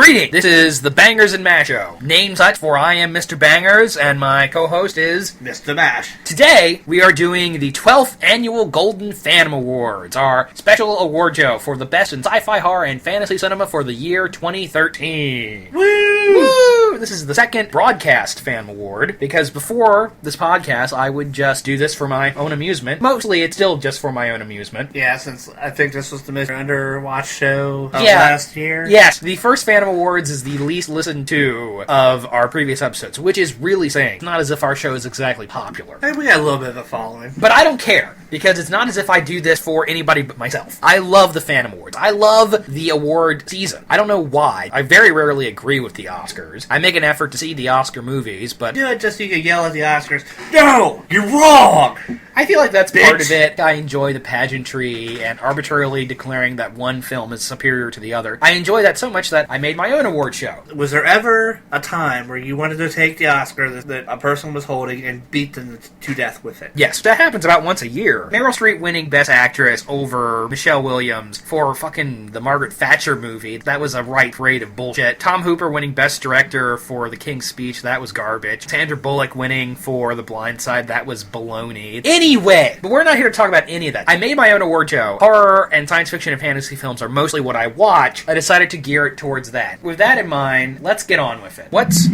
Greeting! This is the Bangers and Mash Show. Name such, for I am Mr. Bangers, and my co-host is Mr. Mash. Today, we are doing the 12th Annual Golden Phantom Awards, our special award show for the best in sci-fi, horror, and fantasy cinema for the year 2013. Woo! Woo! This is the second broadcast Phantom Award, because before this podcast, I would just do this for my own amusement. Mostly, it's still just for my own amusement. Yeah, since I think this was the Mr. Underwatch show of last year. Yes, the first Phantom Awards is the least listened to of our previous episodes, which is really saying. It's not as if our show is exactly popular. Hey, we got a little bit of a following. But I don't care, because it's not as if I do this for anybody but myself. I love the Phantom Awards. I love the award season. I don't know why. I very rarely agree with the Oscars. I make an effort to see the Oscar movies, but... Do it just so you can yell at the Oscars, "No! You're wrong!" I feel like that's part of it. I enjoy the pageantry and arbitrarily declaring that one film is superior to the other. I enjoy that so much that I made my own award show. Was there ever a time where you wanted to take the Oscar that a person was holding and beat them to death with it? Yes, that happens about once a year. Meryl Streep winning Best Actress over Michelle Williams for fucking the Margaret Thatcher movie. That was a right parade of bullshit. Tom Hooper winning Best Director for The King's Speech. That was garbage. Sandra Bullock winning for The Blind Side. That was baloney. Anyway, but we're not here to talk about any of that. I made my own award show. Horror and science fiction and fantasy films are mostly what I watch. I decided to gear it towards that. With that in mind, let's get on with it. What's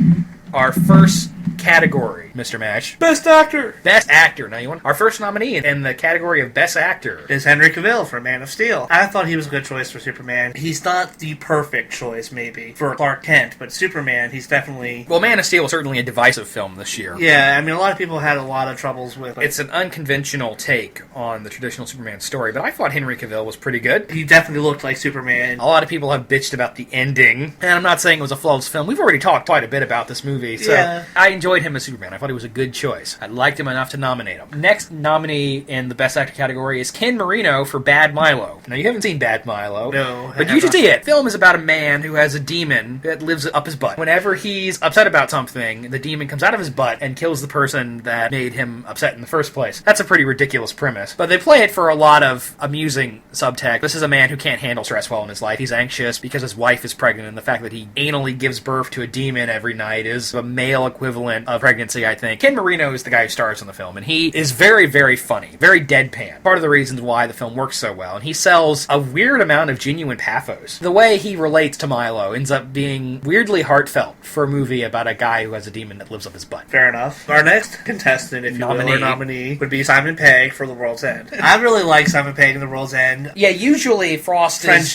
our first category, Mr. Mash? Best Actor! Best Actor. Now, you want our first nominee in the category of Best Actor is Henry Cavill for Man of Steel. I thought he was a good choice for Superman. He's not the perfect choice, maybe, for Clark Kent, but Superman, he's definitely... Well, Man of Steel was certainly a divisive film this year. Yeah, I mean, a lot of people had a lot of troubles with it. It's an unconventional take on the traditional Superman story, but I thought Henry Cavill was pretty good. He definitely looked like Superman. A lot of people have bitched about the ending, and I'm not saying it was a flawless film. We've already talked quite a bit about this movie, so yeah. I enjoyed him as Superman. I thought he was a good choice. I liked him enough to nominate him. Next nominee in the Best Actor category is Ken Marino for Bad Milo. Now, you haven't seen Bad Milo. No. But you should see it. The film is about a man who has a demon that lives up his butt. Whenever he's upset about something, the demon comes out of his butt and kills the person that made him upset in the first place. That's a pretty ridiculous premise. But they play it for a lot of amusing subtext. This is a man who can't handle stress well in his life. He's anxious because his wife is pregnant, and the fact that he anally gives birth to a demon every night is a male equivalent of pregnancy, I think. Ken Marino is the guy who stars in the film, and he is very, very funny. Very deadpan. Part of the reasons why the film works so well. And he sells a weird amount of genuine pathos. The way he relates to Milo ends up being weirdly heartfelt for a movie about a guy who has a demon that lives up his butt. Fair enough. Our next contestant, if you will, or nominee, would be Simon Pegg for The World's End. I really like Simon Pegg in The World's End. Yeah, usually Frost is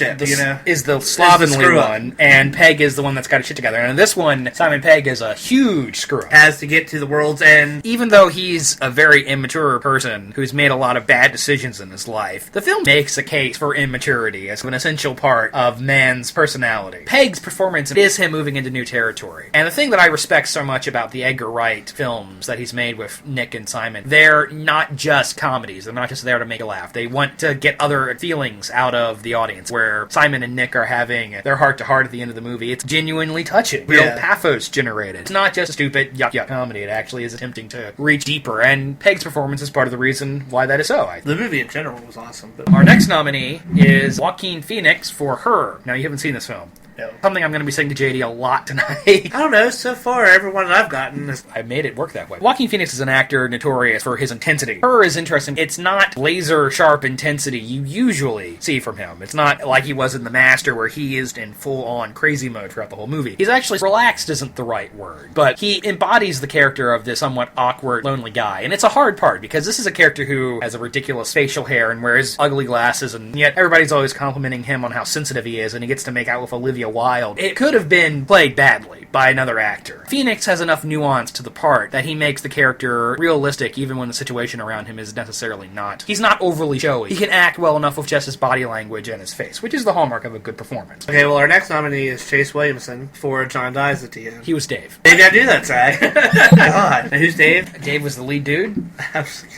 the slovenly one, and Pegg is the one that's got his shit together. And in this one, Simon Pegg is a huge screw-up. Has to get to The World's End. Even though he's a very immature person who's made a lot of bad decisions in his life, the film makes a case for immaturity as an essential part of man's personality. Pegg's performance is him moving into new territory. And the thing that I respect so much about the Edgar Wright films that he's made with Nick and Simon, they're not just comedies. They're not just there to make a laugh. They want to get other feelings out of the audience, where Simon and Nick are having their heart-to-heart at the end of the movie. It's genuinely touching. Real pathos generated. It's not just a stupid yuck comedy. It actually is attempting to reach deeper, and Pegg's performance is part of the reason why that is so. The movie in general was awesome. But our next nominee is Joaquin Phoenix for Her. Now, you haven't seen this film. No. Something I'm going to be saying to JD a lot tonight. I don't know, so far everyone I've gotten is... I made it work that way. Joaquin Phoenix is an actor notorious for his intensity. Her is interesting. It's not laser-sharp intensity you usually see from him. It's not like he was in The Master, where he is in full-on crazy mode throughout the whole movie. He's actually relaxed isn't the right word, but he embodies the character of this somewhat awkward, lonely guy. And it's a hard part, because this is a character who has a ridiculous facial hair and wears ugly glasses, and yet everybody's always complimenting him on how sensitive he is, and he gets to make out with Olivia Wilde. It could have been played badly by another actor. Phoenix has enough nuance to the part that he makes the character realistic even when the situation around him is necessarily not. He's not overly showy. He can act well enough with just his body language and his face, which is the hallmark of a good performance. Okay, well, our next nominee is Chase Williamson for John Dies at the End. He was Dave. Maybe I do that, Zach. God. And who's Dave? Dave was the lead dude.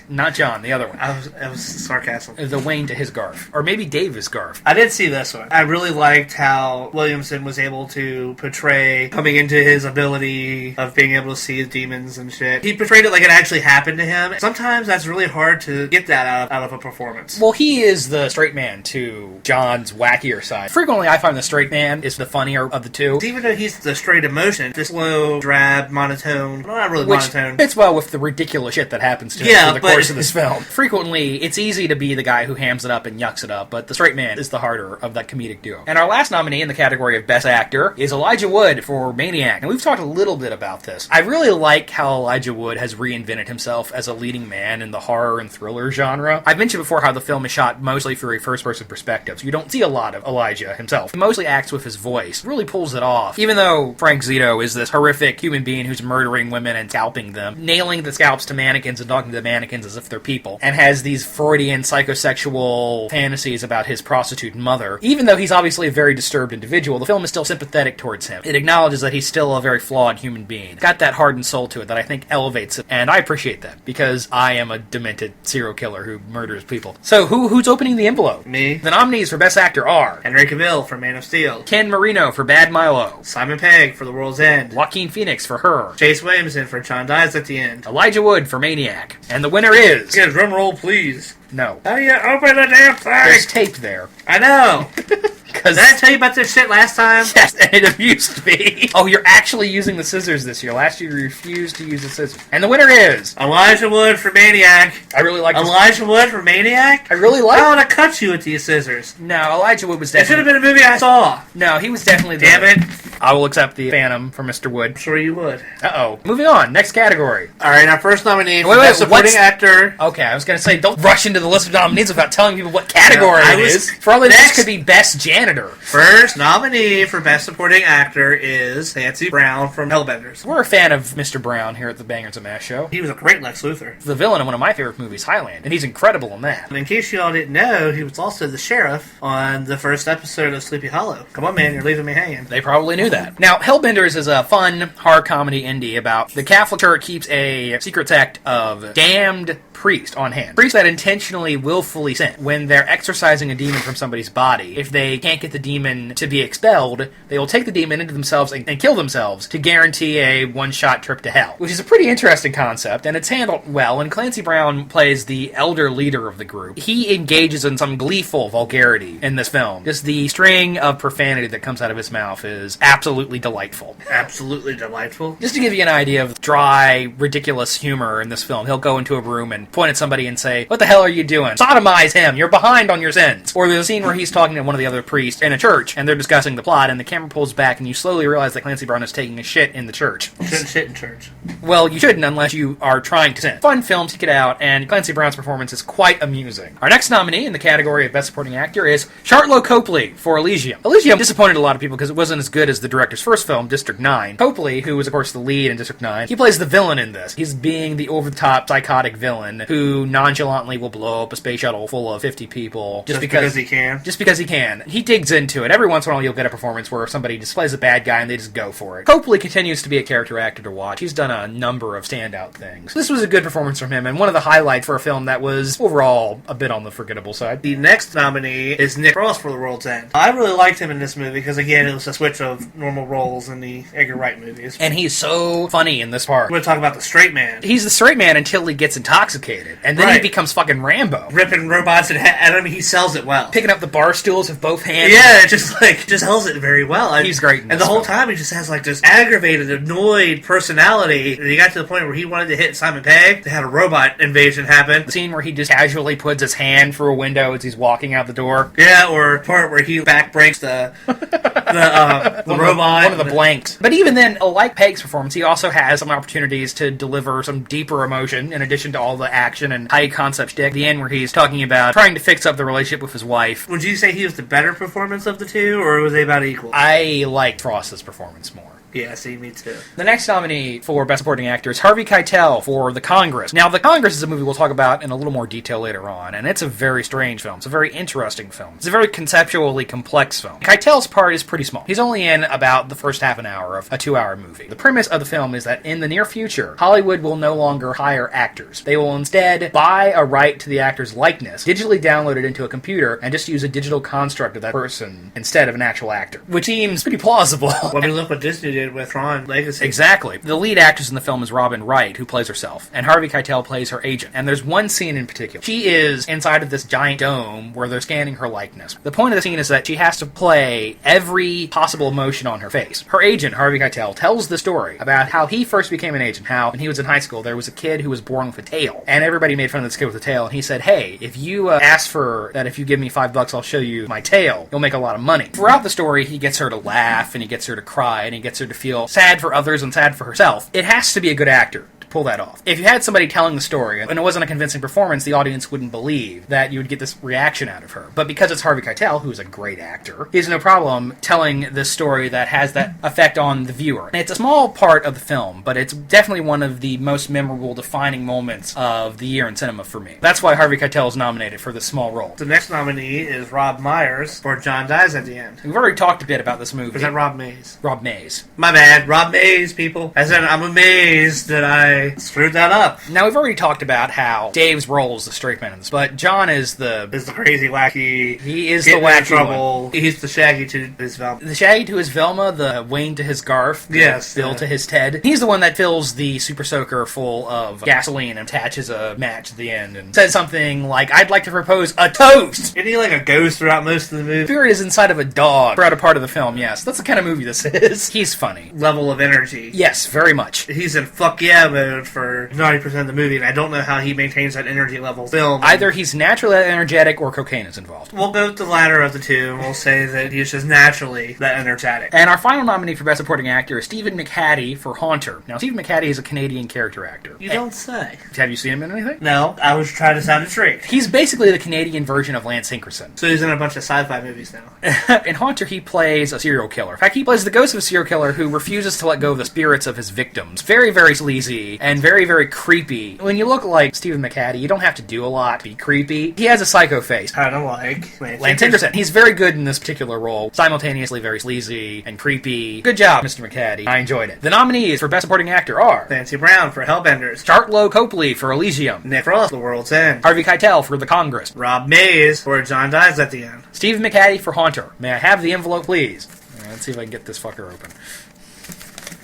Not John, the other one. I was sarcasm. The Wayne to his Garf. Or maybe Dave is Garf. I did see this one. I really liked how Williamson Williamson was able to portray coming into his ability of being able to see his demons and shit. He portrayed it like it actually happened to him. Sometimes that's really hard to get that out of a performance. Well, he is the straight man to John's wackier side. Frequently, I find the straight man is the funnier of the two. Even though he's the straight emotion, the slow, drab, monotone, well, not really monotone. Fits well with the ridiculous shit that happens to him through the course of this film. Frequently, it's easy to be the guy who hams it up and yucks it up, but the straight man is the harder of that comedic duo. And our last nominee in the category of Best Actor is Elijah Wood for Maniac. And we've talked a little bit about this. I really like how Elijah Wood has reinvented himself as a leading man in the horror and thriller genre. I've mentioned before how the film is shot mostly through a first-person perspective, so you don't see a lot of Elijah himself. He mostly acts with his voice. Really pulls it off. Even though Frank Zito is this horrific human being who's murdering women and scalping them, nailing the scalps to mannequins and talking to the mannequins as if they're people, and has these Freudian psychosexual fantasies about his prostitute mother. Even though he's obviously a very disturbed individual, the film is still sympathetic towards him. It acknowledges that he's still a very flawed human being. It's got that hardened soul to it that I think elevates it, and I appreciate that, because I am a demented serial killer who murders people. So, who's opening the envelope? Me. The nominees for Best Actor are Henry Cavill for Man of Steel, Ken Marino for Bad Milo, Simon Pegg for The World's End, Joaquin Phoenix for Her, Chase Williamson for John Dies at the End, Elijah Wood for Maniac, and the winner is... Get a drum roll, please. No. How do you open the damn thing? There's tape there. I know. Did I tell you about this shit last time? Yes, and it amused me. Oh, you're actually using the scissors this year. Last year you refused to use the scissors. And the winner is... Elijah Wood for Maniac. I really like Elijah Wood for Maniac? I really like... I want to cut you with these scissors. No, Elijah Wood was It should definitely... have been a movie I saw. No, he was definitely the... Damn it. I will accept the Phantom for Mr. Wood. I'm sure you would. Uh-oh. Moving on. Next category. Alright, our first nominee for Wait, Best Supporting Actor. Okay, I was going to say, don't rush into the list of nominees without telling people what category it is. For all this could be Best Janitor. First nominee for Best Supporting Actor is Clancy Brown from Hellbenders. We're a fan of Mr. Brown here at the Bangers and Mash show. He was a great Lex Luthor. The villain in one of my favorite movies, Highlander, and he's incredible in that. And in case you all didn't know, he was also the sheriff on the first episode of Sleepy Hollow. Come on, man, you're leaving me hanging. They probably knew that. Now, Hellbenders is a fun horror comedy indie about the Catholic Church keeps a secret sect of damned priest on hand. Priests that intentionally, willfully sin. When they're exorcising a demon from somebody's body, if they can't get the demon to be expelled, they will take the demon into themselves and kill themselves to guarantee a one-shot trip to hell. Which is a pretty interesting concept, and it's handled well, and Clancy Brown plays the elder leader of the group. He engages in some gleeful vulgarity in this film. Just the string of profanity that comes out of his mouth is absolutely delightful. Absolutely delightful. Just to give you an idea of dry, ridiculous humor in this film, he'll go into a room and point at somebody and say, "What the hell are you doing? Sodomize him! You're behind on your sins!" Or there's a scene where he's talking to one of the other priests in a church, and they're discussing the plot, and the camera pulls back, and you slowly realize that Clancy Brown is taking a shit in the church. You shouldn't shit in church. Well, you shouldn't unless you are trying to sin. Fun film, seek it out, and Clancy Brown's performance is quite amusing. Our next nominee in the category of Best Supporting Actor is Sharlto Copley for Elysium. Elysium disappointed a lot of people because it wasn't as good as the director's first film, District 9. Copley, who was of course the lead in District 9, he plays the villain in this. He's being the over-the-top psychotic villain who nonchalantly will blow up a space shuttle full of 50 people just because he can. Just because he can. He digs into it. Every once in a while you'll get a performance where somebody just plays a bad guy and they just go for it. Copley continues to be a character actor to watch. He's done a number of standout things. This was a good performance from him and one of the highlights for a film that was overall a bit on the forgettable side. The next nominee is Nick Frost for The World's End. I really liked him in this movie because again it was a switch of normal roles in the Edgar Wright movies. And he's so funny in this part. We're going to talk about the straight man. He's the straight man until he gets intoxicated. And then he becomes fucking Rambo. Ripping robots at him, he sells it well. Picking up the bar stools with both hands. Yeah, just sells it very well. He's great in this And the whole film. time he just has like this aggravated, annoyed personality. And he got to the point where he wanted to hit Simon Pegg. They had a robot invasion happen. The scene where he just casually puts his hand through a window as he's walking out the door. Yeah, or part where he back breaks the robot. One of the blanks. But even then, like Pegg's performance, he also has some opportunities to deliver some deeper emotion in addition to all the action and high concept shtick. The end where he's talking about trying to fix up the relationship with his wife. Would you say he was the better performance of the two, or was they about equal? I liked Frost's performance more. Yeah, see, me too. The next nominee for Best Supporting Actor is Harvey Keitel for The Congress. Now, The Congress is a movie we'll talk about in a little more detail later on, and it's a very strange film. It's a very interesting film. It's a very conceptually complex film. Keitel's part is pretty small. He's only in about the first half an hour of a 2-hour movie. The premise of the film is that in the near future, Hollywood will no longer hire actors. They will instead buy a right to the actor's likeness, digitally download it into a computer, and just use a digital construct of that person instead of an actual actor. Which seems pretty plausible. Well, I mean, look what Disney did with Tron Legacy. Exactly. The lead actress in the film is Robin Wright, who plays herself, and Harvey Keitel plays her agent. And there's one scene in particular. She is inside of this giant dome where they're scanning her likeness. The point of the scene is that she has to play every possible emotion on her face. Her agent, Harvey Keitel, tells the story about how he first became an agent, how when he was in high school there was a kid who was born with a tail, and everybody made fun of this kid with a tail, and he said, hey, if you ask for that, if you give me $5, I'll show you my tail, you'll make a lot of money. Throughout the story, he gets her to laugh, and he gets her to cry, and he gets her to feel sad for others and sad for herself. It has to be a good actor to pull that off. If you had somebody telling the story and it wasn't a convincing performance, the audience wouldn't believe that you would get this reaction out of her. But because it's Harvey Keitel, who's a great actor, he has no problem telling this story that has that effect on the viewer. And it's a small part of the film, but it's definitely one of the most memorable, defining moments of the year in cinema for me. That's why Harvey Keitel is nominated for this small role. The next nominee is Rob Myers for John Dies at the End. We've already talked a bit about this movie. Is that Rob Mays? Rob Mays. My bad. Rob Mays, people. As in, I'm amazed that I screwed that up. Now, we've already talked about how Dave's role is the straight man in this, but John is the crazy, wacky... He is the wacky trouble. one. He's the Shaggy to his Velma. The Shaggy to his Velma, the Wayne to his Garth, the yes, Bill to his Ted. He's the one that fills the Super Soaker full of gasoline and attaches a match at the end and says something like, I'd like to propose a toast! Isn't he like a ghost throughout most of the movie? Spirit is inside of a dog throughout a part of the film, yes. That's the kind of movie this is. He's funny. Level of energy. Yes, very much. He's in fuck yeah mode for 90% of the movie, and I don't know how he maintains that energy level film. Either he's naturally energetic or cocaine is involved. We'll go with the latter of the two, and we'll say that he's just naturally that energetic. And our final nominee for Best Supporting Actor is Stephen McHattie for Haunter. Now, Stephen McHattie is a Canadian character actor. You don't say. Have you seen him in anything? No, I was trying to sound intrigued. He's basically the Canadian version of Lance Henriksen. So he's in a bunch of sci-fi movies now. In Haunter, he plays a serial killer. In fact, he plays the ghost of a serial killer who refuses to let go of the spirits of his victims. Very, very sleazy and very, very creepy. When you look like Stephen McHattie, you don't have to do a lot to be creepy. He has a psycho face. Kind of like Lance Henriksen. He's very good in this particular role. Simultaneously very sleazy and creepy. Good job, Mr. McHattie. I enjoyed it. The nominees for Best Supporting Actor are Clancy Brown for Hellbenders, Sharlto Copley for Elysium, Nick Frost for The World's End, Harvey Keitel for The Congress, Rob Mays for John Dies at the End, Stephen McHattie for Haunter. May I have the envelope, please? Let's see if I can get this fucker open.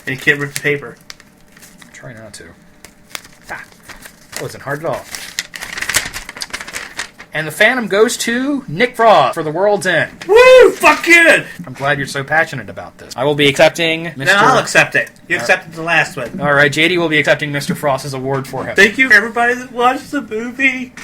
And you can't rip the paper. Try not to. That wasn't hard at all. And the Phantom goes to Nick Frost for The World's End. Woo! Fuck yeah! I'm glad you're so passionate about this. I will be accepting Mr. Then I'll accept it. You accepted the last one. Alright, JD will be accepting Mr. Frost's award for him. Thank you, everybody that watched the movie.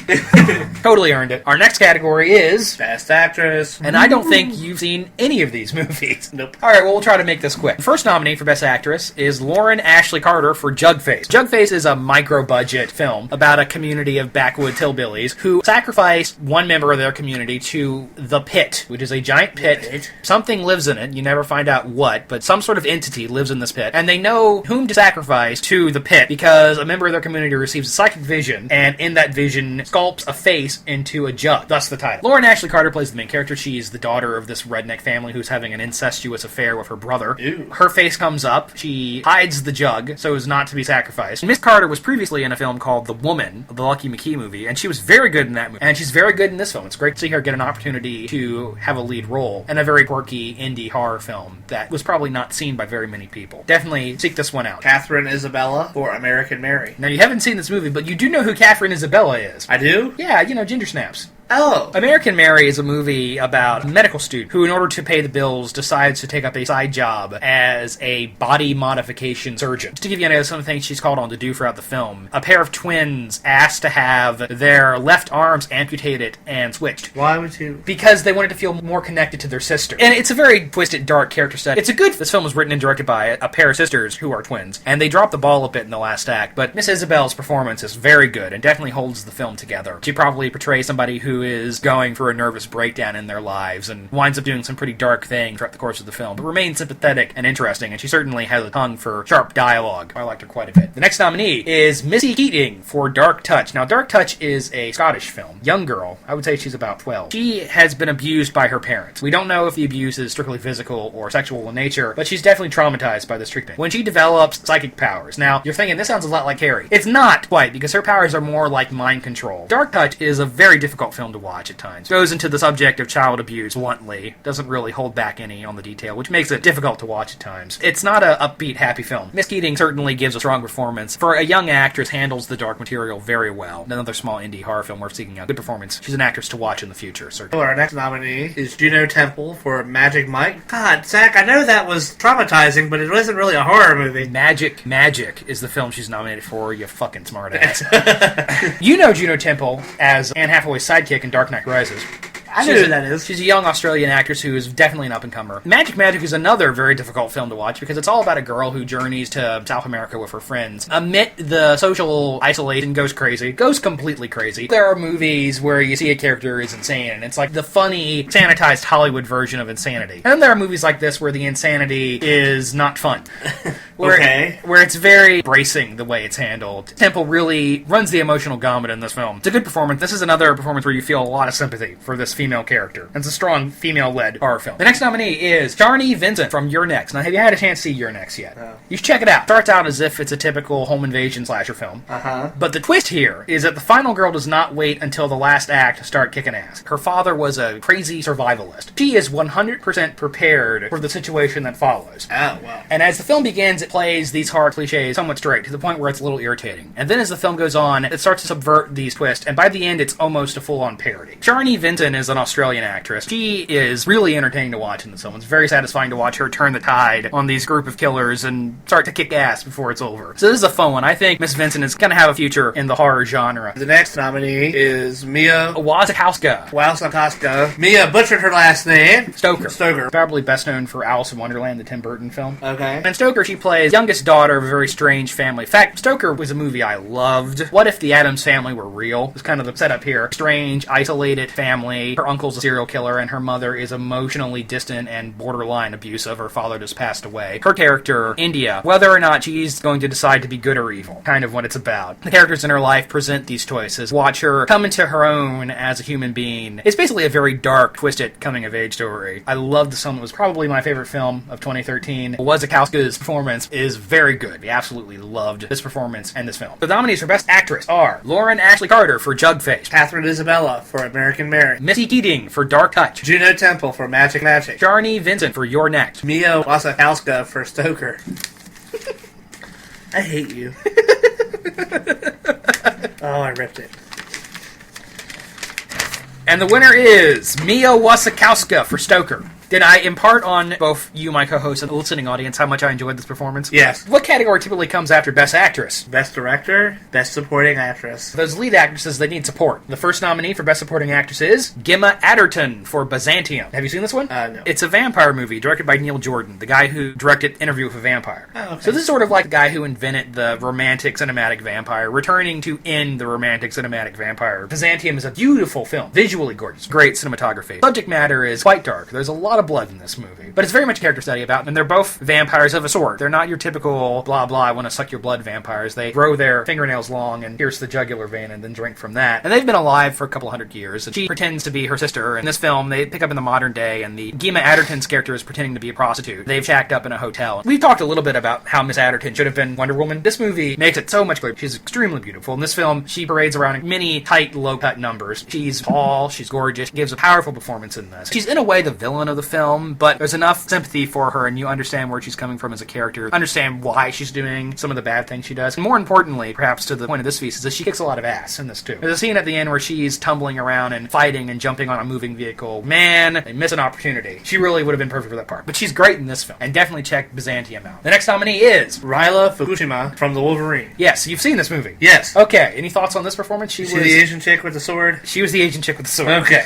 Totally earned it. Our next category is Best Actress. And I don't think you've seen any of these movies. Nope. Alright, well, we'll try to make this quick. The first nominee for Best Actress is Lauren Ashley Carter for Jugface. Jugface is a micro-budget film about a community of backwoods hillbillies who sacrificed one member of their community to the pit, which is a giant pit. Something lives in it. You never find out what, but some sort of entity lives in this pit. And they know whom to sacrifice to the pit because a member of their community receives a psychic vision, and in that vision sculpts a face into a jug. Thus the title. Lauren Ashley Carter plays the main character. She's the daughter of this redneck family who's having an incestuous affair with her brother. Ew. Her face comes up. She hides the jug so as not to be sacrificed. Miss Carter was previously in a film called The Woman, the Lucky McKee movie, and she was very good in that movie. And she's very good in this film. It's great to see her get an opportunity to have a lead role in a very quirky indie horror film that was probably not seen by very many people. Definitely seek this one out. Catherine Isabella for American Mary. Now, you haven't seen this movie, but you do know who Catherine Isabella is. I do? Yeah, you know, Ginger Snaps. Oh. American Mary is a movie about a medical student who, in order to pay the bills, decides to take up a side job as a body modification surgeon. Just to give you an idea of some of the things she's called on to do throughout the film, a pair of twins asked to have their left arms amputated and switched. Why would you? Because they wanted to feel more connected to their sister. And it's a very twisted, dark character study. This film was written and directed by a pair of sisters who are twins, and they dropped the ball a bit in the last act, but Miss Isabel's performance is very good and definitely holds the film together. She probably portrays somebody who who is going through a nervous breakdown in their lives and winds up doing some pretty dark things throughout the course of the film, but remains sympathetic and interesting, and she certainly has a tongue for sharp dialogue. I liked her quite a bit. The next nominee is Missy Keating for Dark Touch. Now, Dark Touch is a Scottish film. Young girl. I would say she's about 12. She has been abused by her parents. We don't know if the abuse is strictly physical or sexual in nature, but she's definitely traumatized by this treatment. When she develops psychic powers. Now, you're thinking, this sounds a lot like Carrie. It's not quite, because her powers are more like mind control. Dark Touch is a very difficult film to watch at times. It goes into the subject of child abuse bluntly. Doesn't really hold back any on the detail, which makes it difficult to watch at times. It's not a upbeat, happy film. Miss Keating certainly gives a strong performance. For a young actress, handles the dark material very well. Another small indie horror film worth seeking out. Good performance. She's an actress to watch in the future, certainly. Well, our next nominee is Juno Temple for Magic Mike. God, Zach, I know that was traumatizing, but it wasn't really a horror movie. Magic is the film she's nominated for, you fucking smartass. You know Juno Temple as Anne Hathaway's sidekick in Dark Knight Rises. I know who that is. She's a young Australian actress who is definitely an up-and-comer. Magic is another very difficult film to watch because it's all about a girl who journeys to South America with her friends. Amid the social isolation, goes completely crazy. There are movies where you see a character is insane, and it's like the funny, sanitized Hollywood version of insanity. And then there are movies like this where the insanity is not fun. Where it's very bracing the way it's handled. Temple really runs the emotional gamut in this film. It's a good performance. This is another performance where you feel a lot of sympathy for this female character. It's a strong female-led horror film. The next nominee is Sharlto Vincent from You're Next. Now, have you had a chance to see You're Next yet? No. You should check it out. It starts out as if it's a typical home invasion slasher film. But the twist here is that the final girl does not wait until the last act to start kicking ass. Her father was a crazy survivalist. She is 100% prepared for the situation that follows. Oh, wow. And as the film begins, it plays these horror cliches somewhat straight, to the point where it's a little irritating. And then as the film goes on, it starts to subvert these twists, and by the end, it's almost a full-on parody. Sharlto Vincent is an Australian actress. She is really entertaining to watch in this film. It's very satisfying to watch her turn the tide on these group of killers and start to kick ass before it's over. So this is a fun one. I think Miss Vincent is going to have a future in the horror genre. The next nominee is Mia Wasikowska. Mia butchered her last name. Stoker. Probably best known for Alice in Wonderland, the Tim Burton film. Okay. And in Stoker, she plays youngest daughter of a very strange family. In fact, Stoker was a movie I loved. What if the Addams family were real? It's kind of the setup here. Strange, isolated family. Her uncle's a serial killer, and her mother is emotionally distant and borderline abusive. Her father just passed away. Her character, India, whether or not she's going to decide to be good or evil, kind of what it's about. The characters in her life present these choices. Watch her come into her own as a human being. It's basically a very dark, twisted coming-of-age story. I love this film. It was probably my favorite film of 2013. Wasikowska's performance is very good. We absolutely loved this performance and this film. The nominees for Best Actress are Lauren Ashley Carter for Jugface, Catherine Isabella for American Mary, Missy Keating for Dark Touch, Juno Temple for Magic, Sharlto Vincent for You're Next, Mia Wasikowska for Stoker. I hate you. Oh, I ripped it. And the winner is Mia Wasikowska for Stoker. Did I impart on both you, my co-host, and the listening audience how much I enjoyed this performance? Yes. What category typically comes after Best Actress? Best Director, Best Supporting Actress. Those lead actresses, they need support. The first nominee for Best Supporting Actress is Gemma Arterton for Byzantium. Have you seen this one? No. It's a vampire movie directed by Neil Jordan, the guy who directed Interview with a Vampire. Oh, okay. So this is sort of like the guy who invented the romantic cinematic vampire, returning to end the romantic cinematic vampire. Byzantium is a beautiful film, visually gorgeous, great cinematography. Subject matter is quite dark. There's a lot of blood in this movie, but it's very much a character study about, and they're both vampires of a sort. They're not your typical blah blah, I want to suck your blood vampires. They grow their fingernails long and pierce the jugular vein and then drink from that. And they've been alive for a couple hundred years. And she pretends to be her sister. In this film, they pick up in the modern day, and the Gemma Arterton's character is pretending to be a prostitute. They've shacked up in a hotel. We've talked a little bit about how Miss Arterton should have been Wonder Woman. This movie makes it so much clearer. She's extremely beautiful. In this film, she parades around in many tight, low-cut numbers. She's tall, she's gorgeous, she gives a powerful performance in this. She's in a way the villain of the film, but there's enough sympathy for her, and you understand where she's coming from as a character, understand why she's doing some of the bad things she does. And more importantly, perhaps to the point of this piece, is that she kicks a lot of ass in this too. There's a scene at the end where she's tumbling around and fighting and jumping on a moving vehicle. Man, they miss an opportunity. She really would have been perfect for that part. But she's great in this film, and definitely check Byzantium out. The next nominee is Ryla Fukushima from The Wolverine. Yes, you've seen this movie. Yes. Okay, any thoughts on this performance? She was the Asian chick with the sword? She was the Asian chick with the sword. Okay.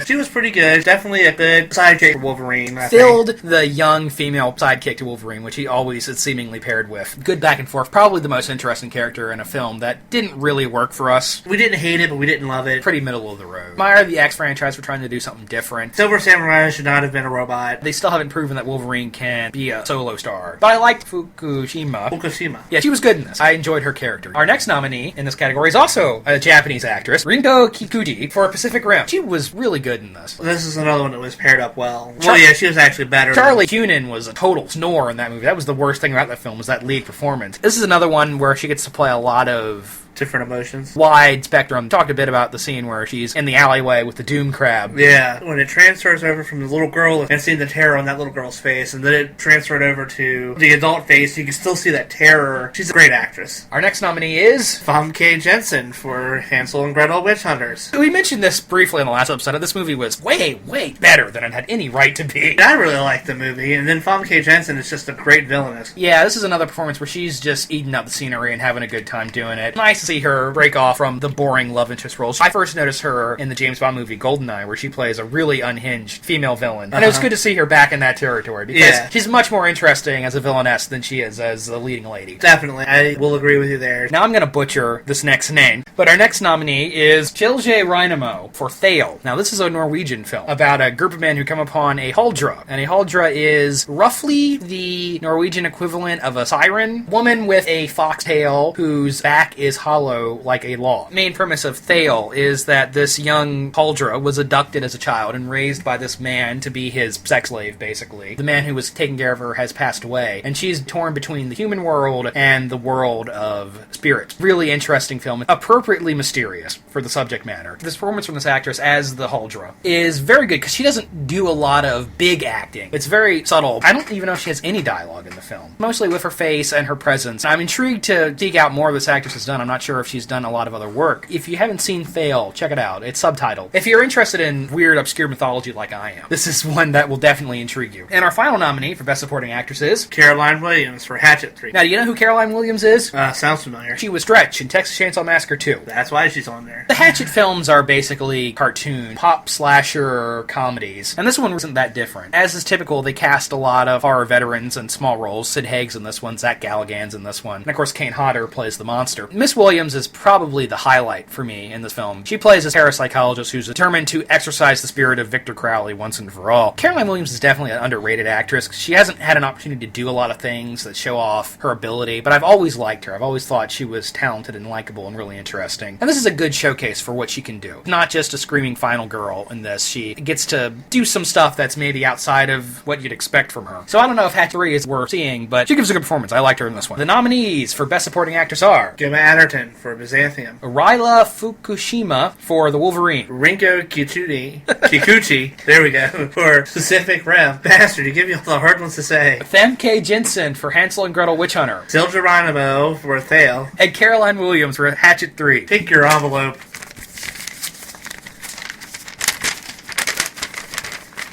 She was pretty good. Definitely a good sidekick for Wolverine. Filled the young female sidekick to Wolverine, which he always is seemingly paired with. Good back and forth. Probably the most interesting character in a film that didn't really work for us. We didn't hate it, but we didn't love it. Pretty middle of the road. Admire the X franchise for trying to do something different. Silver Samurai should not have been a robot. They still haven't proven that Wolverine can be a solo star. But I liked Fukushima. Yeah, she was good in this. I enjoyed her character. Our next nominee in this category is also a Japanese actress, Rinko Kikuchi, for Pacific Rim. She was really good in this. This is another one that was paired up well. Well, yeah, she was actually better. Charlie Hunnam was a total snore in that movie. That was the worst thing about that film, was that lead performance. This is another one where she gets to play a lot of different emotions. Wide spectrum. Talked a bit about the scene where she's in the alleyway with the Doom Crab. Yeah. When it transfers over from the little girl and seeing the terror on that little girl's face, and then it transferred over to the adult face, you can still see that terror. She's a great actress. Our next nominee is Famke Jensen for Hansel and Gretel Witch Hunters. We mentioned this briefly in the last episode. This movie was way, way better than it had any right to be. I really liked the movie, and then Famke Jensen is just a great villainess. Yeah, this is another performance where she's just eating up the scenery and having a good time doing it. Nice to see her break off from the boring love interest roles. I first noticed her in the James Bond movie GoldenEye, where she plays a really unhinged female villain. And it was good to see her back in that territory, because she's much more interesting as a villainess than she is as a leading lady. Definitely. I will agree with you there. Now I'm going to butcher this next name, but our next nominee is Kjeldje Reinemo for Thale. Now this is a Norwegian film about a group of men who come upon a huldra, and a huldra is roughly the Norwegian equivalent of a siren, woman with a foxtail whose back is hollow like a law. The main premise of Thale is that this young huldra was abducted as a child and raised by this man to be his sex slave, basically. The man who was taking care of her has passed away, and she's torn between the human world and the world of spirits. Really interesting film. Appropriately mysterious for the subject matter. This performance from this actress as the huldra is very good, because she doesn't do a lot of big acting. It's very subtle. I don't even know if she has any dialogue in the film. Mostly with her face and her presence. I'm intrigued to seek out more of this actress has done. I'm not sure if she's done a lot of other work. If you haven't seen Thale, check it out. It's subtitled. If you're interested in weird, obscure mythology like I am, this is one that will definitely intrigue you. And our final nominee for Best Supporting Actress is Caroline Williams for Hatchet 3. Now, do you know who Caroline Williams is? Sounds familiar. She was Stretch in Texas Chainsaw Massacre 2. That's why she's on there. The Hatchet films are basically cartoon, pop slasher comedies, and this one wasn't that different. As is typical, they cast a lot of horror veterans in small roles. Sid Haig's in this one, Zach Galligan's in this one, and of course Kane Hodder plays the monster. Miss Williams is probably the highlight for me in this film. She plays a parapsychologist who's determined to exorcise the spirit of Victor Crowley once and for all. Caroline Williams is definitely an underrated actress. She hasn't had an opportunity to do a lot of things that show off her ability, but I've always liked her. I've always thought she was talented and likable and really interesting. And this is a good showcase for what she can do. Not just a screaming final girl in this. She gets to do some stuff that's maybe outside of what you'd expect from her. So I don't know if Hatchet 3 is worth seeing, but she gives a good performance. I liked her in this one. The nominees for Best Supporting Actress are Gemma Arterton for Byzantium, Ryla Fukushima for The Wolverine, Rinko Kikuchi, there we go, for Pacific Rim. Bastard, you give me all the hard ones to say. Famke Jensen for Hansel and Gretel Witch Hunter, Silja Geronimo for Thale, and Caroline Williams for Hatchet 3. Pick your envelope.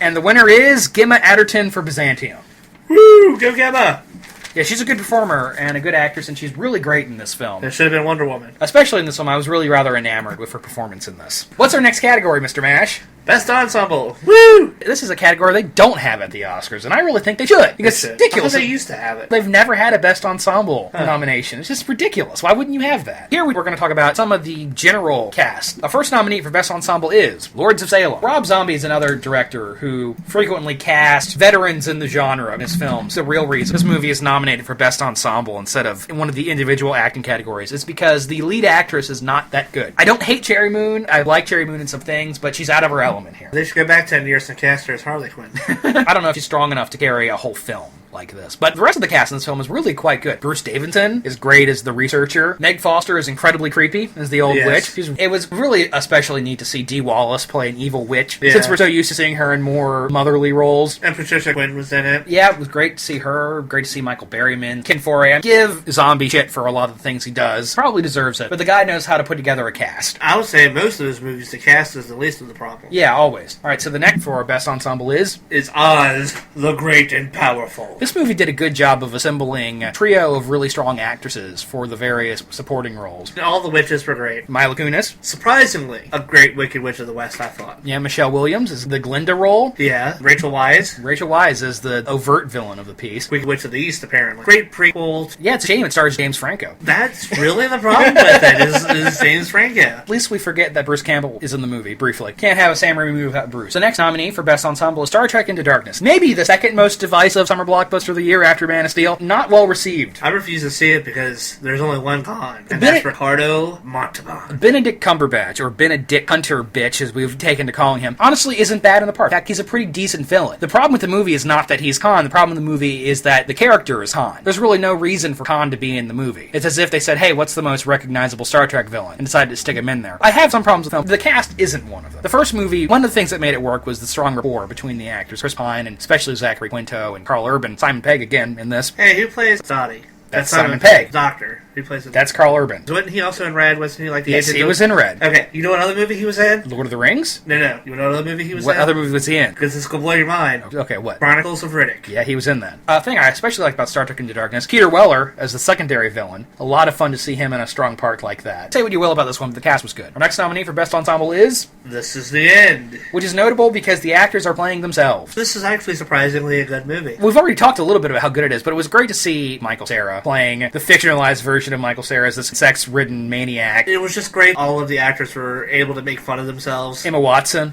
And the winner is Gemma Arterton for Byzantium. Woo! Go Gemma! Yeah, she's a good performer and a good actress, and she's really great in this film. It should have been Wonder Woman. Especially in this film, I was really rather enamored with her performance in this. What's our next category, Mr. Mash? Best Ensemble. Woo! This is a category they don't have at the Oscars, and I really think they should. Because it's ridiculous. I thought they used to have it. They've never had a Best Ensemble nomination. It's just ridiculous. Why wouldn't you have that? Here we're going to talk about some of the general cast. The first nominee for Best Ensemble is Lords of Salem. Rob Zombie is another director who frequently casts veterans in the genre in his films. The real reason this movie is nominated for Best Ensemble instead of in one of the individual acting categories is because the lead actress is not that good. I don't hate Cherry Moon. I like Cherry Moon in some things, but she's out of her element here. They should go back 10 years and cast her as Harley Quinn. I don't know if she's strong enough to carry a whole film like this. But the rest of the cast in this film is really quite good. Bruce Davidson is great as the researcher. Meg Foster is incredibly creepy as the old witch. It was really especially neat to see Dee Wallace play an evil witch, since we're so used to seeing her in more motherly roles. And Patricia Quinn was in it. Yeah, it was great to see her. Great to see Michael Berryman. Ken Foree. Give Zombie shit for a lot of the things he does. Probably deserves it. But the guy knows how to put together a cast. I would say most of his movies, the cast is the least of the problem. Yeah, always. Alright, so the next for our Best Ensemble is Oz, the Great and Powerful. This movie did a good job of assembling a trio of really strong actresses for the various supporting roles. All the witches were great. Milo Kunis. Surprisingly, a great Wicked Witch of the West, I thought. Yeah, Michelle Williams is the Glinda role. Yeah, Rachel Weisz. Rachel Weisz is the overt villain of the piece. Wicked Witch of the East, apparently. Great prequel. Yeah, it's a shame it stars James Franco. That's really the problem with it, is James Franco. At least we forget that Bruce Campbell is in the movie, briefly. Can't have a Sam Raimi movie without Bruce. The next nominee for Best Ensemble is Star Trek Into Darkness. Maybe the second most divisive summer blockbuster of the year after Man of Steel. Not well received. I refuse to see it because there's only one con, and that's Ricardo Montalban. Benedict Cumberbatch, or Benedict Hunter Bitch, as we've taken to calling him, honestly isn't bad in the part. In fact, he's a pretty decent villain. The problem with the movie is not that he's Khan. The problem with the movie is that the character is Han. There's really no reason for Khan to be in the movie. It's as if they said, hey, what's the most recognizable Star Trek villain? And decided to stick him in there. I have some problems with the film. The cast isn't one of them. The first movie, one of the things that made it work was the strong rapport between the actors. Chris Pine, and especially Zachary Quinto and Carl Urban. Simon Pegg again in this. Hey, who plays Dottie? That's Simon Pegg. Doctor. Who plays it? That's Carl Urban. Wasn't he also in Red? Wasn't he like the Yes, agent? he was in Red. Okay, you know what other movie he was in? Lord of the Rings? No. You know what other movie he was in? What other movie was he in? Because this will blow your mind. Okay, what? Chronicles of Riddick. Yeah, he was in that. Thing I especially like about Star Trek Into Darkness, Keter Weller as the secondary villain. A lot of fun to see him in a strong part like that. Say what you will about this one, but the cast was good. Our next nominee for Best Ensemble is... This Is the End. Which is notable because the actors are playing themselves. This is actually surprisingly a good movie. We've already talked a little bit about how good it is, but it was great to see Michael Cera playing the fictionalized version of Michael Cera as this sex-ridden maniac. It was just great. All of the actors were able to make fun of themselves. Emma Watson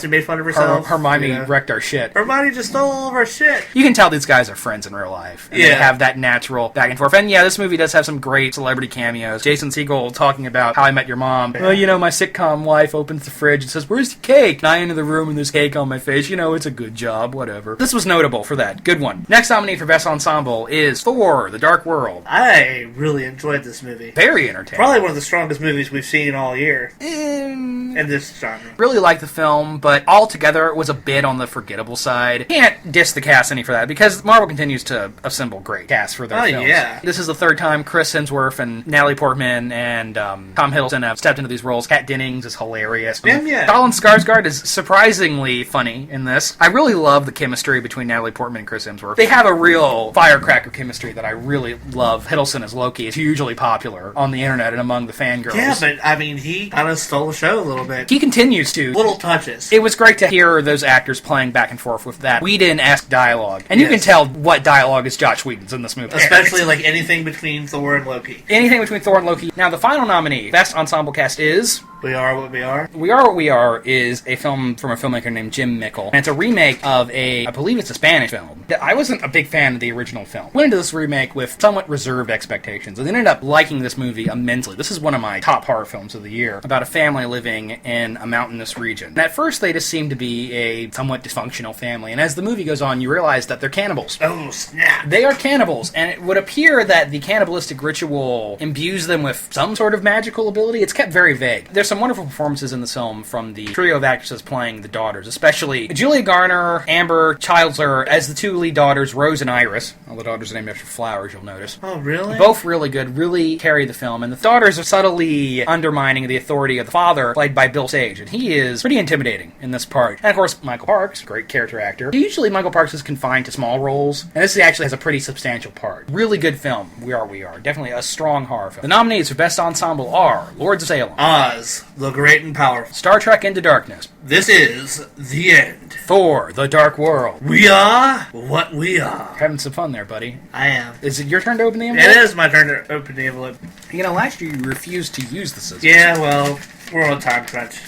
made fun of herself. Hermione wrecked our shit. Hermione just stole all of our shit. You can tell these guys are friends in real life. And they have that natural back and forth. And yeah, this movie does have some great celebrity cameos. Jason Segel talking about How I Met Your Mom. Well, you know, my sitcom wife opens the fridge and says, "Where's the cake?" And I enter the room and there's cake on my face. You know, it's a good job, whatever. This was notable for that. Good one. Next nominee for Best Ensemble is Thor, The Dark World. I really enjoyed this movie. Very entertaining. Probably one of the strongest movies we've seen all year. In this genre. Really liked the film, but altogether it was a bit on the forgettable side. Can't diss the cast any for that, because Marvel continues to assemble great casts for their films. Yeah. This is the third time Chris Hemsworth and Natalie Portman and Tom Hiddleston have stepped into these roles. Kat Dennings is hilarious. Yeah. Colin Skarsgård is surprisingly funny in this. I really love the chemistry between Natalie Portman and Chris Hemsworth. They have a real firecracker chemistry that I really love. Hiddleston as Loki is hugely popular on the internet and among the fangirls. Yeah, but I mean, he kind of stole the show a little bit. He continues to. Little touches. It was great to hear those actors playing back and forth with that Whedon-esque dialogue. And you can tell what dialogue is Josh Whedon's in this movie. Especially like anything between Thor and Loki. Anything between Thor and Loki. Now, the final nominee, Best Ensemble Cast is... We Are What We Are. We Are What We Are is a film from a filmmaker named Jim Mickle. And it's a remake of I believe it's a Spanish film. I wasn't a big fan of the original film. Went into this remake with somewhat reserved expectations. And ended up liking this movie immensely. This is one of my top horror films of the year. About a family living in a mountainous region. And at first they just seem to be a somewhat dysfunctional family. And as the movie goes on, you realize that they're cannibals. Oh, snap. They are cannibals. And it would appear that the cannibalistic ritual imbues them with some sort of magical ability. It's kept very vague. There's some wonderful performances in the film from the trio of actresses playing the daughters, especially Julia Garner, Amber Childsler as the two lead daughters, Rose and Iris. All the daughters are named after flowers, you'll notice. Oh, really? Both really good, really carry the film, and the daughters are subtly undermining the authority of the father, played by Bill Sage, and he is pretty intimidating in this part. And of course, Michael Parks, great character actor. Usually Michael Parks is confined to small roles, and this actually has a pretty substantial part. Really good film, We Are. Definitely a strong horror film. The nominees for Best Ensemble are Lords of Salem, Oz, the Great and Powerful, Star Trek Into Darkness, This Is the End, Thor, The Dark World. We Are What We Are. Having some fun there, buddy. I am. Is it your turn to open the envelope? It is my turn to open the envelope. You know, last year you refused to use the scissors. Yeah, well, we're on time crunch.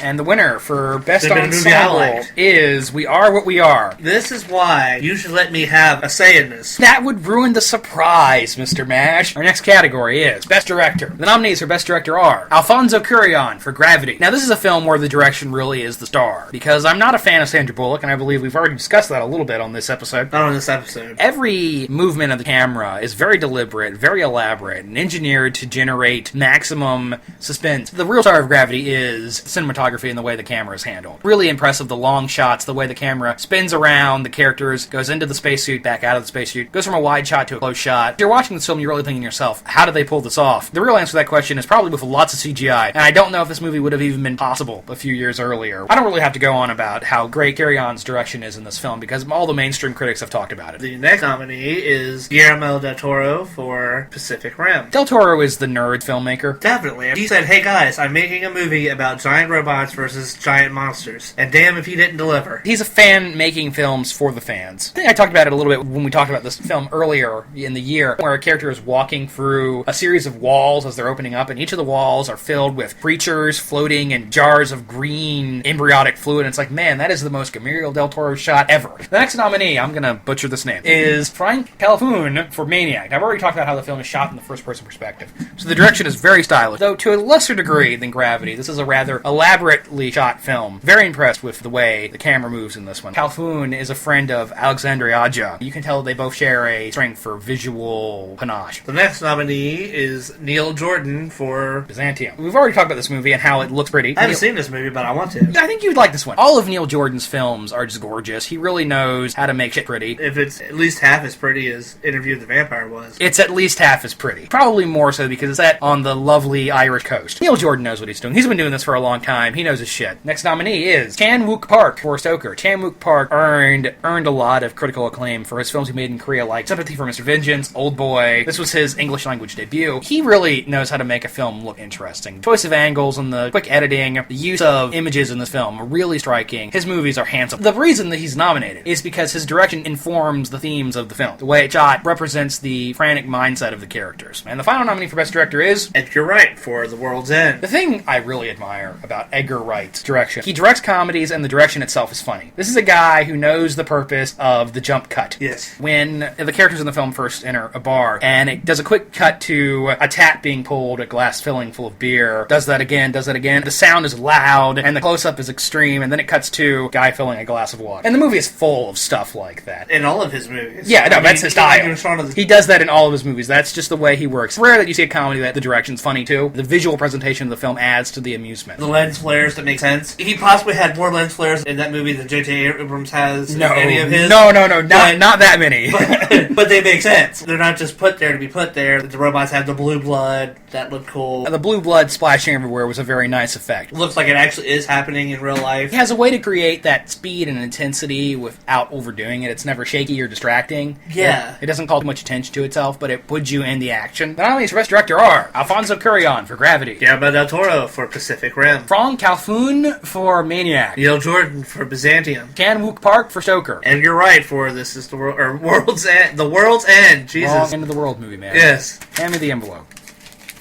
And the winner for Best Movie I Ensemble liked. is We Are What We Are. This is why you should let me have a say in this. That would ruin the surprise, Mr. Mash. Our next category is Best Director. The nominees for Best Director are Alfonso Cuarón for Gravity. Now, this is a film where the direction really is the star, because I'm not a fan of Sandra Bullock, and I believe we've already discussed that a little bit on this episode. Not on this episode. Every movement of the camera is very deliberate, very elaborate, and engineered to generate maximum suspense. The real star of Gravity is cinematographer cinematography and the way the camera is handled. Really impressive, the long shots, the way the camera spins around the characters, goes into the spacesuit, back out of the spacesuit, goes from a wide shot to a close shot. If you're watching this film, you're really thinking to yourself, how did they pull this off? The real answer to that question is probably with lots of CGI, and I don't know if this movie would have even been possible a few years earlier. I don't really have to go on about how great Carry On's direction is in this film, because all the mainstream critics have talked about it. The next nominee is Guillermo del Toro for Pacific Rim. Del Toro is the nerd filmmaker. Definitely. He said, hey guys, I'm making a movie about giant robots versus giant monsters, and damn if he didn't deliver. He's a fan making films for the fans. I think I talked about it a little bit when we talked about this film earlier in the year, where a character is walking through a series of walls as they're opening up, and each of the walls are filled with creatures floating in jars of green embryonic fluid, and it's like, man, that is the most Guillermo del Toro shot ever. The next nominee, I'm gonna butcher this name, is Frank Calhoun for Maniac. I've already talked about how the film is shot in the first-person perspective, so the direction is very stylish, though to a lesser degree than Gravity. This is a rather elaborately shot film. Very impressed with the way the camera moves in this one. Calhoun is a friend of Alexandre Aja. You can tell they both share a strength for visual panache. The next nominee is Neil Jordan for Byzantium. We've already talked about this movie and how it looks pretty. I haven't seen this movie, but I want to. I think you'd like this one. All of Neil Jordan's films are just gorgeous. He really knows how to make shit pretty. If it's at least half as pretty as Interview with the Vampire was. It's at least half as pretty. Probably more so because it's set on the lovely Irish coast. Neil Jordan knows what he's doing. He's been doing this for a long time. He knows his shit. Next nominee is Chan-wook Park for Stoker. Chan-wook Park earned a lot of critical acclaim for his films he made in Korea, like Sympathy for Mr. Vengeance, Old Boy. This was his English language debut. He really knows how to make a film look interesting. Choice of angles and the quick editing, the use of images in this film are really striking. His movies are handsome. The reason that he's nominated is because his direction informs the themes of the film. The way it's shot represents the frantic mindset of the characters. And the final nominee for Best Director is Edgar Wright for The World's End. The thing I really admire about Edgar Wright's direction, he directs comedies and the direction itself is funny. This is a guy who knows the purpose of the jump cut. Yes. When the characters in the film first enter a bar, and it does a quick cut to a tap being pulled, a glass filling full of beer, does that again, the sound is loud, and the close-up is extreme, and then it cuts to a guy filling a glass of water. And the movie is full of stuff like that. In all of his movies. Yeah, no, that's his style. He does that in all of his movies. That's just the way he works. It's rare that you see a comedy that the direction's funny, too. The visual presentation of the film adds to the amusement. The lens flares that make sense. He possibly had more lens flares in that movie than J.J. Abrams has in any of his. No, not that many. But they make sense. They're not just put there to be put there. The robots have the blue blood. That looked cool. The blue blood splashing everywhere was a very nice effect. It looks like it actually is happening in real life. He has a way to create that speed and intensity without overdoing it. It's never shaky or distracting. Yeah. It doesn't call too much attention to itself, but it puts you in the action. The nominees for Best Director are Alfonso Cuarón for Gravity, Guillermo del Toro for Pacific Rim, Frank Calhoun for Maniac, Neil Jordan for Byzantium, Chan-wook Park for Stoker, and you're right for This Is the World, or World's End. The World's End. Jesus. Wrong end of the world movie, man. Yes. Hand me the envelope.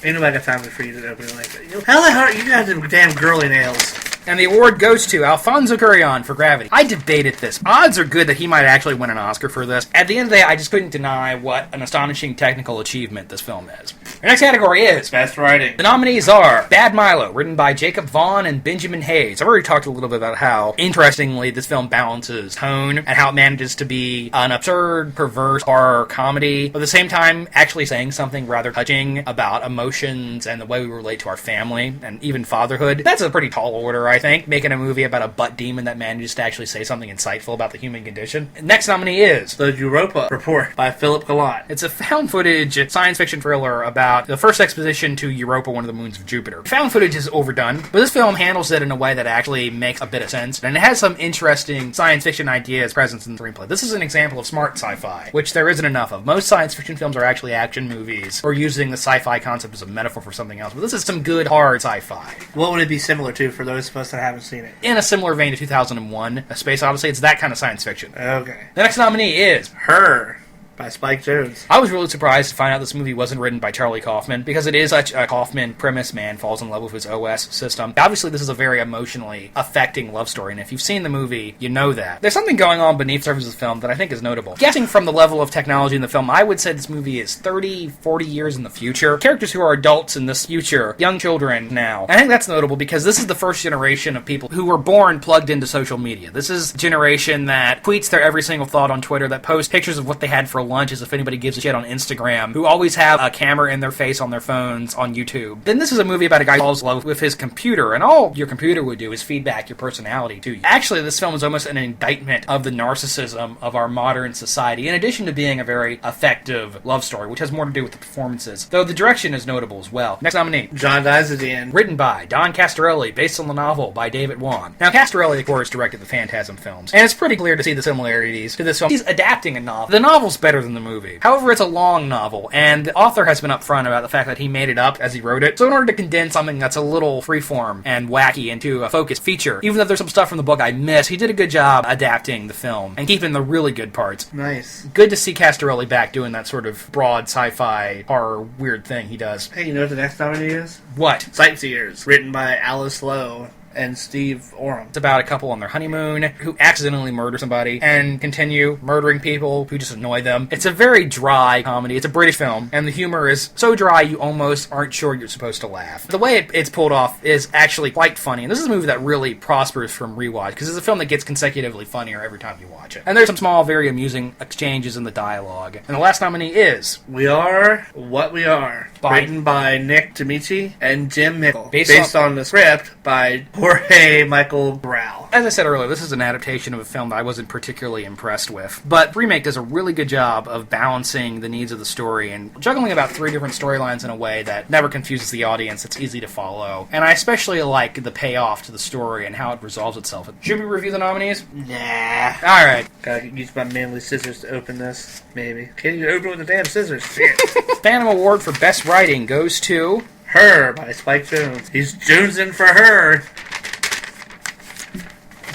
Ain't nobody got time for you to open it like that. How the hell you got them damn girly nails? And the award goes to Alfonso Cuarón for Gravity. I debated this. Odds are good that he might actually win an Oscar for this. At the end of the day, I just couldn't deny what an astonishing technical achievement this film is. Our next category is Best Writing. The nominees are Bad Milo, written by Jacob Vaughn and Benjamin Hayes. I've already talked a little bit about how, interestingly, this film balances tone and how it manages to be an absurd, perverse horror comedy, but at the same time actually saying something rather touching about emotions and the way we relate to our family and even fatherhood. That's a pretty tall order, I think, making a movie about a butt demon that manages to actually say something insightful about the human condition. Next nominee is The Europa Report by Philip Gallant. It's a found footage science fiction thriller about the first expedition to Europa, one of the moons of Jupiter. Found footage is overdone, but this film handles it in a way that actually makes a bit of sense, and it has some interesting science fiction ideas present in the screenplay. This is an example of smart sci-fi, which there isn't enough of. Most science fiction films are actually action movies, or using the sci-fi concept as a metaphor for something else, but this is some good, hard sci-fi. What would it be similar to for those of us that haven't seen it? In a similar vein to 2001, A Space Odyssey, it's that kind of science fiction. Okay. The next nominee is Her by Spike Jonze. I was really surprised to find out this movie wasn't written by Charlie Kaufman, because it is a Kaufman premise. Man falls in love with his OS system. Obviously, this is a very emotionally affecting love story, and if you've seen the movie, you know that. There's something going on beneath the surface of the film that I think is notable. Guessing from the level of technology in the film, I would say this movie is 30, 40 years in the future. Characters who are adults in this future, young children now. And I think that's notable because this is the first generation of people who were born plugged into social media. This is a generation that tweets their every single thought on Twitter, that posts pictures of what they had for lunch as if anybody gives a shit on Instagram, who always have a camera in their face on their phones on YouTube. Then this is a movie about a guy who falls in love with his computer, and all your computer would do is feed back your personality to you. Actually, this film is almost an indictment of the narcissism of our modern society, in addition to being a very effective love story, which has more to do with the performances, though the direction is notable as well. Next nominee. John Dizadian. Written by Don Castorelli, based on the novel by David Wan. Now, Castorelli, of course, directed the Phantasm films, and it's pretty clear to see the similarities to this film. He's adapting a novel. The novel's better than the movie. However, it's a long novel, and the author has been upfront about the fact that he made it up as he wrote it. So in order to condense something that's a little freeform and wacky into a focused feature, even though there's some stuff from the book I missed, he did a good job adapting the film and keeping the really good parts. Nice. Good to see Castorelli back doing that sort of broad sci-fi horror weird thing he does. Hey, you know what the next nominee is? What? Sightseers, written by Alice Lowe and Steve Oram. It's about a couple on their honeymoon who accidentally murder somebody and continue murdering people who just annoy them. It's a very dry comedy. It's a British film, and the humor is so dry you almost aren't sure you're supposed to laugh. The way it's pulled off is actually quite funny, and this is a movie that really prospers from rewatch, because it's a film that gets consecutively funnier every time you watch it. And there's some small, very amusing exchanges in the dialogue. And the last nominee is... We Are What We Are, written by Nick D'Amici and Jim Mickle, based on the script by Jorge Michael Grau. As I said earlier, this is an adaptation of a film that I wasn't particularly impressed with, but the remake does a really good job of balancing the needs of the story and juggling about 3 different storylines in a way that never confuses the audience. It's easy to follow, and I especially like the payoff to the story and how it resolves itself. Should we review the nominees? Nah. Alright. Gotta use my manly scissors to open this, maybe. Can't even open it with the damn scissors. Shit. Phantom Award for Best Writing goes to... Her by Spike Jonze. He's jonesing for her.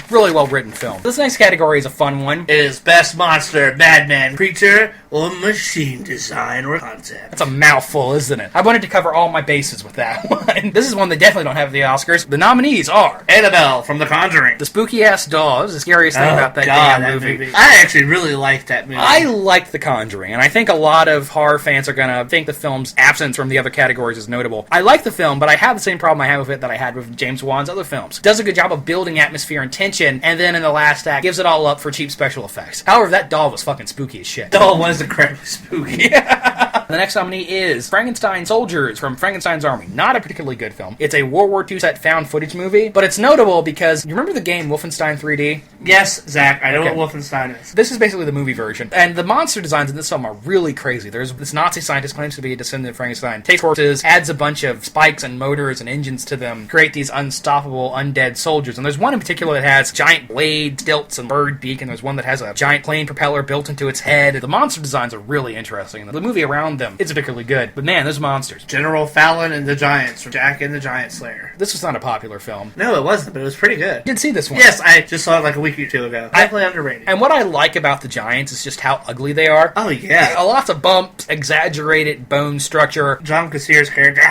Really well-written film. This next category is a fun one. It is Best Monster, Madman, Creature, or Machine Design or Concept. That's a mouthful, isn't it? I wanted to cover all my bases with that one. This is one that definitely don't have the Oscars. The nominees are... Annabelle from The Conjuring. The spooky-ass dolls, the scariest thing about that damn movie. I actually really liked that movie. I liked The Conjuring, and I think a lot of horror fans are going to think the film's absence from the other categories is notable. I like the film, but I have the same problem I have with it that I had with James Wan's other films. It does a good job of building atmosphere and tension, and then in the last act gives it all up for cheap special effects. However, that doll was fucking spooky as shit. Doll was incredibly spooky. The next nominee is Frankenstein Soldiers from Frankenstein's Army. Not a particularly good film. It's a World War II set found footage movie, but it's notable because you remember the game Wolfenstein 3D? Yes, Zach, I know what Wolfenstein is. This is basically the movie version, and the monster designs in this film are really crazy. There's this Nazi scientist claims to be a descendant of Frankenstein, takes horses, adds a bunch of spikes and motors and engines to them, create these unstoppable undead soldiers, and there's one in particular that has giant blade, stilts, and bird beak, and there's one that has a giant plane propeller built into its head. The monster designs are really interesting. The movie around them is particularly good, but man, those monsters. General Fallon and the Giants, from Jack and the Giant Slayer. This was not a popular film. No, it wasn't, but it was pretty good. You did see this one? Yes, I just saw it like a week or two ago. Definitely underrated. And what I like about the Giants is just how ugly they are. Oh, yeah. Lots of bumps, exaggerated bone structure. John Cassier's character.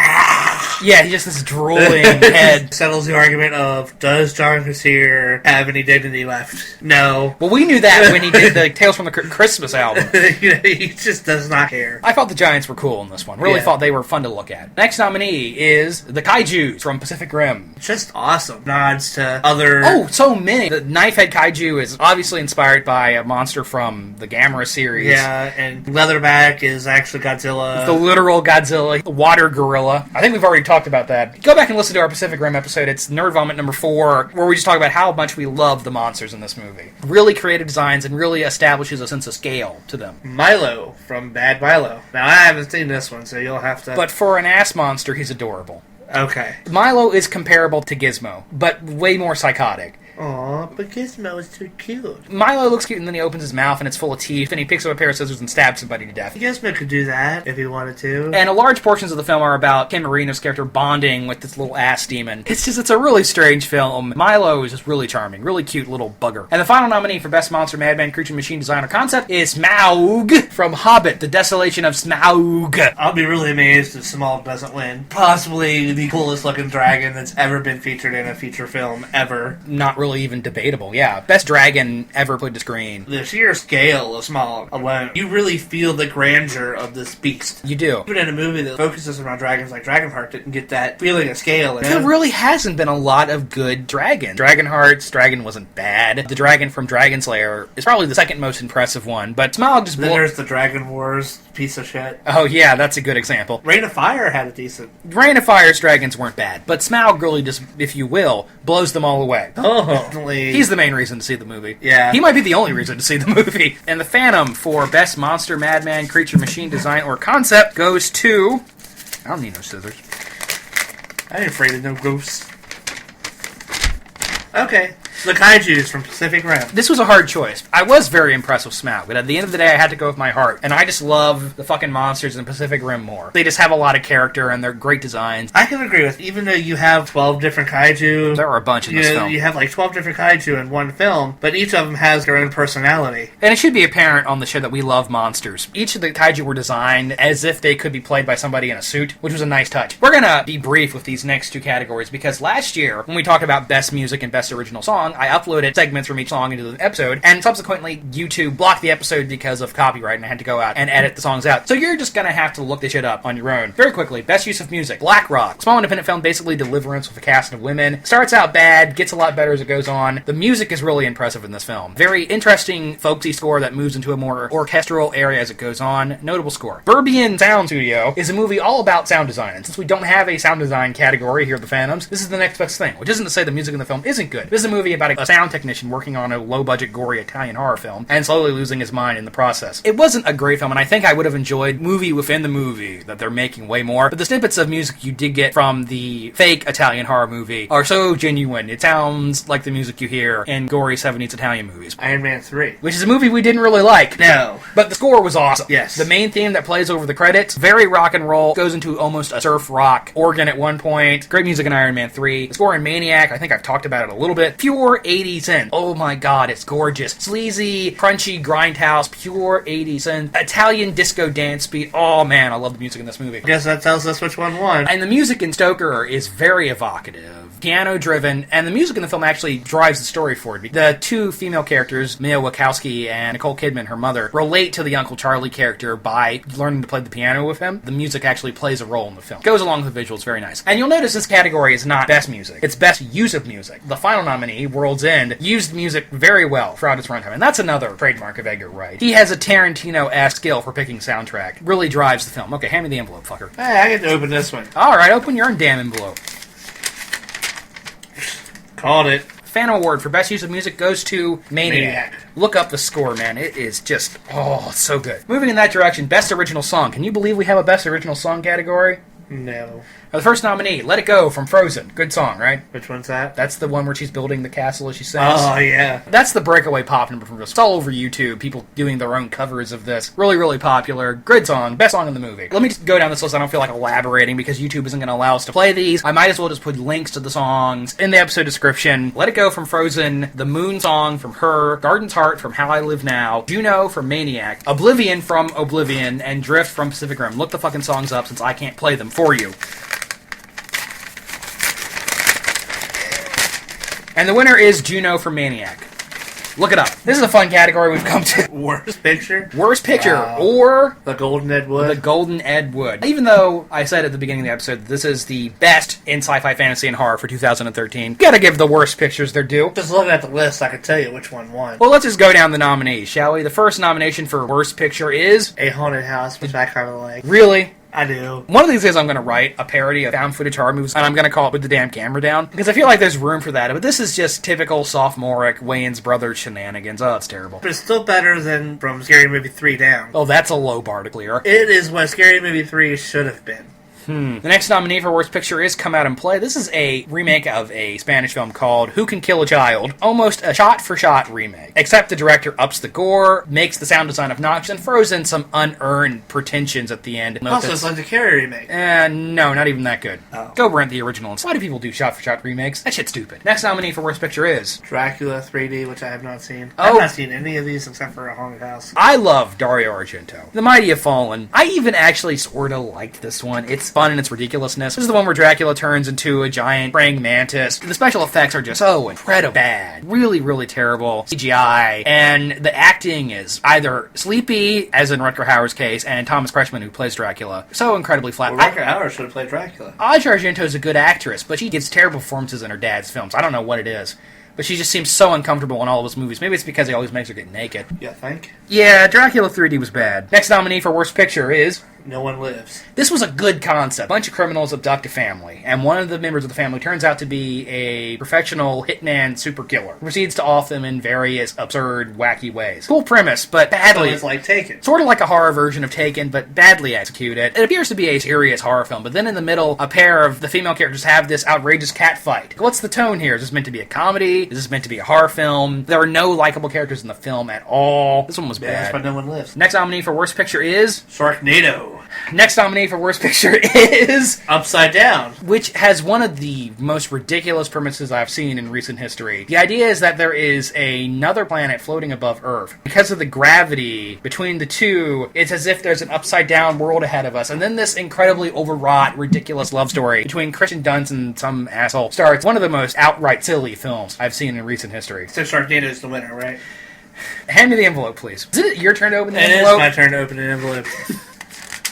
Yeah, he's just this drooling head. Settles the argument of, does John Cassier have any dignity left? No. Well, we knew that when he did the Tales from the Christmas album. He just does not care. I thought the Giants were cool in this one. Really thought they were fun to look at. Next nominee is the Kaijus from Pacific Rim. Just awesome. Nods to other... Oh, so many. The Knifehead Kaiju is obviously inspired by a monster from the Gamera series. Yeah, and Leatherback is actually Godzilla. The literal Godzilla. The water gorilla. I think we've already talked about that. Go back and listen to our Pacific Rim episode. It's Nerd Vomit number 4, where we just talk about how much we love the monsters in this movie. Really creative designs and really establishes a sense of scale to them. Milo from Bad Milo. Now, I haven't seen this one, so you'll have to... But for an ass monster, he's adorable. Okay. Milo is comparable to Gizmo, but way more psychotic. Aw, but Gizmo is too cute. Milo looks cute, and then he opens his mouth, and it's full of teeth, and he picks up a pair of scissors and stabs somebody to death. Gizmo could do that if he wanted to. And large portions of the film are about Ken Marino's character bonding with this little ass demon. It's a really strange film. Milo is just really charming, really cute little bugger. And the final nominee for Best Monster, Madman, Creature, Machine Design, or Concept is Smaug from Hobbit, The Desolation of Smaug. I'll be really amazed if Smaug doesn't win. Possibly the coolest looking dragon that's ever been featured in a feature film, ever. Not really really even debatable. Yeah, best dragon ever put to screen. The sheer scale of Smaug alone, you really feel the grandeur of this beast. You do. Even in a movie that focuses around dragons like Dragonheart didn't get that feeling of scale. There really hasn't been a lot of good dragons. Dragonheart's dragon wasn't bad. The dragon from Dragon Slayer is probably the second most impressive one, but Smaug just... Then there's the Dragon Wars piece of shit. Oh yeah, that's a good example. Rain of Fire had a decent... Rain of Fire's dragons weren't bad, but Smaug really just, if you will, blows them all away. Oh, definitely. He's the main reason to see the movie. Yeah. He might be the only reason to see the movie. And the Phantom for Best Monster, Madman, Creature, Machine Design, or Concept goes to... I don't need no scissors. I ain't afraid of no ghosts. Okay. The Kaijus from Pacific Rim. This was a hard choice. I was very impressed with Smaug, but at the end of the day, I had to go with my heart. And I just love the fucking monsters in Pacific Rim more. They just have a lot of character, and they're great designs. I can agree with, even though you have 12 different kaiju... There are a bunch in this film. You have like 12 different kaiju in one film, but each of them has their own personality. And it should be apparent on the show that we love monsters. Each of the kaiju were designed as if they could be played by somebody in a suit, which was a nice touch. We're gonna be brief with these next two categories, because last year, when we talked about Best Music and Best Original Song, I uploaded segments from each song into the episode, and subsequently YouTube blocked the episode because of copyright, and I had to go out and edit the songs out. So you're just gonna have to look this shit up on your own. Very quickly, Best Use of Music. Black Rock. Small independent film, basically Deliverance with a cast of women. Starts out bad, gets a lot better as it goes on. The music is really impressive in this film. Very interesting, folksy score that moves into a more orchestral area as it goes on. Notable score. Burbian Sound Studio is a movie all about sound design, and since we don't have a sound design category here at the Phantoms, this is the next best thing, which isn't to say the music in the film isn't good. This is a movie about a sound technician working on a low-budget, gory Italian horror film, and slowly losing his mind in the process. It wasn't a great film, and I think I would have enjoyed movie within the movie that they're making way more, but the snippets of music you did get from the fake Italian horror movie are so genuine. It sounds like the music you hear in gory 70s Italian movies. Iron Man 3. Which is a movie we didn't really like. No. But the score was awesome. Yes. The main theme that plays over the credits, very rock and roll, goes into almost a surf rock organ at one point. Great music in Iron Man 3. The score in Maniac, I think I've talked about it a little bit. Pure 80s synth. Oh my god, it's gorgeous. Sleazy, crunchy, grindhouse, pure 80s synth. Italian disco dance beat. Oh man, I love the music in this movie. I guess that tells us which one won. And the music in Stoker is very evocative, piano-driven, and the music in the film actually drives the story forward. The two female characters, Mia Wachowski and Nicole Kidman, her mother, relate to the Uncle Charlie character by learning to play the piano with him. The music actually plays a role in the film. Goes along with the visuals, very nice. And you'll notice this category is not Best Music. It's Best Use of Music. The final nominee, World's End, used music very well throughout its runtime, and that's another trademark of Edgar Wright. He has a Tarantino-esque skill for picking soundtrack. Really drives the film. Okay, hand me the envelope, fucker. Hey, I get to open this one. Alright, open your own damn envelope. Called it. Phantom Award for Best Use of Music goes to Maniac. Look up the score, man. It is just, oh, so good. Moving in that direction, Best Original Song. Can you believe we have a Best Original Song category? No. The first nominee, Let It Go from Frozen. Good song, right? Which one's that? That's the one where she's building the castle as she sings. Oh, yeah. That's the breakaway pop number from this. It's all over YouTube, people doing their own covers of this. Really, really popular. Good song. Best song in the movie. Let me just go down this list. I don't feel like elaborating because YouTube isn't going to allow us to play these. I might as well just put links to the songs in the episode description. Let It Go from Frozen, The Moon Song from Her, Garden's Heart from How I Live Now, Juno from Maniac, Oblivion from Oblivion, and Drift from Pacific Rim. Look the fucking songs up since I can't play them for you. And the winner is Juno for Maniac. Look it up. This is a fun category we've come to. Worst picture? Worst picture, Wow. or The Golden Ed Wood? The Golden Ed Wood. Even though I said at the beginning of the episode that this is the best in sci-fi, fantasy, and horror for 2013, gotta give the worst pictures their due. Just looking at the list, I can tell you which one won. Well, let's just go down the nominees, shall we? The first nomination for worst picture is... A Haunted House, which I kind of like. Really? I do. One of these days I'm going to write a parody of found footage horror movies, and I'm going to call it Put the Damn Camera Down, because I feel like there's room for that, but this is just typical sophomoric Wayans Brothers shenanigans. Oh, it's terrible. But it's still better than from Scary Movie 3 down. Oh, that's a low bar to clear. It is what Scary Movie 3 should have been. The next nominee for Worst Picture is Come Out and Play. This is a remake of a Spanish film called Who Can Kill a Child? Almost a shot-for-shot remake. Except the director ups the gore, makes the sound design obnoxious, and throws in some unearned pretensions at the end. Also, it's like the Carrie remake. No, not even that good. Oh. Go rent the original. Why do people do shot-for-shot remakes? That shit's stupid. Next nominee for Worst Picture is... Dracula 3D, which I have not seen. Oh. I have not seen any of these except for A Haunted House. I love Dario Argento. The Mighty Have Fallen. I even actually sort of liked this one. It's fun in its ridiculousness. This is the one where Dracula turns into a giant praying mantis. The special effects are just so incredible bad. Really, really terrible CGI. And the acting is either sleepy, as in Rutger Hauer's case, and Thomas Kretschmann, who plays Dracula. So incredibly flat. Well, Rutger Hauer should have played Dracula. Aja Argento is a good actress, but she gives terrible performances in her dad's films. I don't know what it is. But she just seems so uncomfortable in all of his movies. Maybe it's because he always makes her get naked. You think? Yeah, Dracula 3D was bad. Next nominee for Worst Picture is... No One Lives. This was a good concept. A bunch of criminals abduct a family, and one of the members of the family turns out to be a professional hitman super killer. Proceeds to off them in various absurd, wacky ways. Cool premise, but badly... So it's like Taken. Sort of like a horror version of Taken, but badly executed. It appears to be a serious horror film, but then in the middle, a pair of the female characters have this outrageous cat fight. What's the tone here? Is this meant to be a comedy? Is this meant to be a horror film? There are no likable characters in the film at all. This one was bad. That's why No One Lives. Next nominee for Worst Picture is... Sharknado. Next nominee for Worst Picture is... Upside Down. Which has one of the most ridiculous premises I've seen in recent history. The idea is that there is another planet floating above Earth. Because of the gravity between the two, it's as if there's an upside-down world ahead of us. And then this incredibly overwrought, ridiculous love story between Kristen Dunst and some asshole starts one of the most outright silly films I've seen in recent history. So Sharknado is the winner, right? Hand me the envelope, please. Is it your turn to open the envelope? envelope? It is my turn to open an envelope.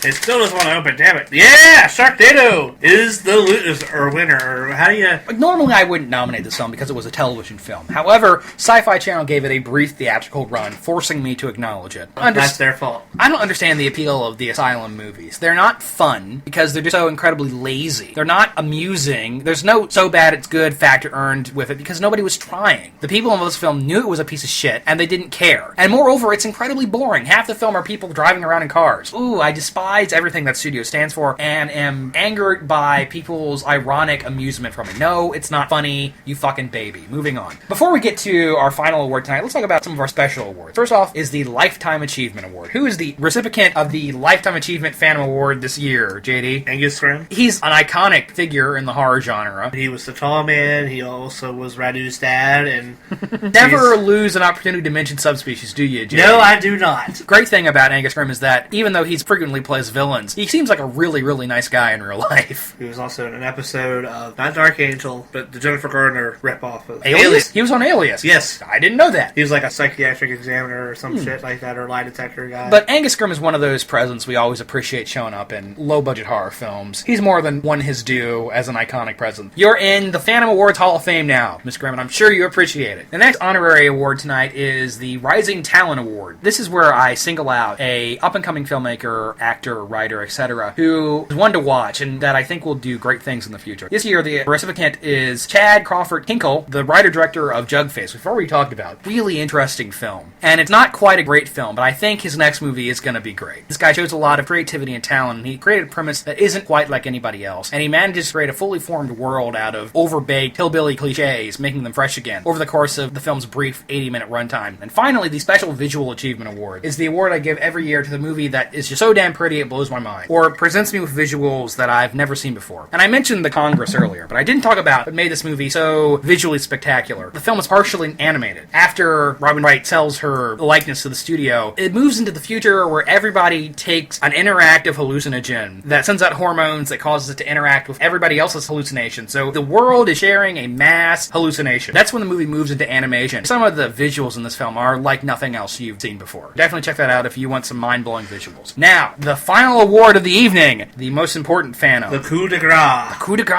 It still doesn't want to open, damn it. Yeah! Sharknado is the winner. Or how do you... Normally I wouldn't nominate this film because it was a television film. However, Sci-Fi Channel gave it a brief theatrical run, forcing me to acknowledge it. That's their fault. I don't understand the appeal of the Asylum movies. They're not fun because they're just so incredibly lazy. They're not amusing. There's no so bad it's good factor earned with it because nobody was trying. The people in this film knew it was a piece of shit and they didn't care. And moreover, it's incredibly boring. Half the film are people driving around in cars. Ooh, I despise everything that studio stands for and am angered by people's ironic amusement from it. No, it's not funny, you fucking baby. Moving on. Before we get to our final award tonight, let's talk about some of our special awards. First off is the Lifetime Achievement Award. Who is the recipient of the Lifetime Achievement Phantom Award this year, JD? Angus Scrimm. He's an iconic figure in the horror genre. He was the tall man, he also was Radu's dad, and... Never lose an opportunity to mention subspecies, do you, JD? No, I do not. Great thing about Angus Scrimm is that even though he frequently plays villains, he seems like a really, really nice guy in real life. He was also in an episode of, not Dark Angel, but the Jennifer Garner ripoff of Alias? He was on Alias? Yes. I didn't know that. He was like a psychiatric examiner or some shit like that, or lie detector guy. But Angus Scrimm is one of those presents we always appreciate showing up in low-budget horror films. He's more than won his due as an iconic present. You're in the Phantom Awards Hall of Fame now, Miss Grimm, and I'm sure you appreciate it. The next honorary award tonight is the Rising Talent Award. This is where I single out a up-and-coming filmmaker, actor, writer, etc., who is one to watch and that I think will do great things in the future. This year, the recipient is Chad Crawford Hinkle, the writer-director of Jugface, which we've already talked about. Really interesting film. And it's not quite a great film, but I think his next movie is going to be great. This guy shows a lot of creativity and talent, and he created a premise that isn't quite like anybody else, and he manages to create a fully formed world out of overbaked hillbilly cliches, making them fresh again, over the course of the film's brief 80-minute runtime. And finally, the Special Visual Achievement Award is the award I give every year to the movie that is just so damn pretty it blows my mind, or presents me with visuals that I've never seen before. And I mentioned The Congress earlier, but I didn't talk about what made this movie so visually spectacular. The film is partially animated. After Robin Wright sells her likeness to the studio, it moves into the future where everybody takes an interactive hallucinogen that sends out hormones that causes it to interact with everybody else's hallucinations. So the world is sharing a mass hallucination. That's when the movie moves into animation. Some of the visuals in this film are like nothing else you've seen before. Definitely check that out if you want some mind-blowing visuals. Now, the final award of the evening, the most important Phantom. The coup de grace. The coup de grace.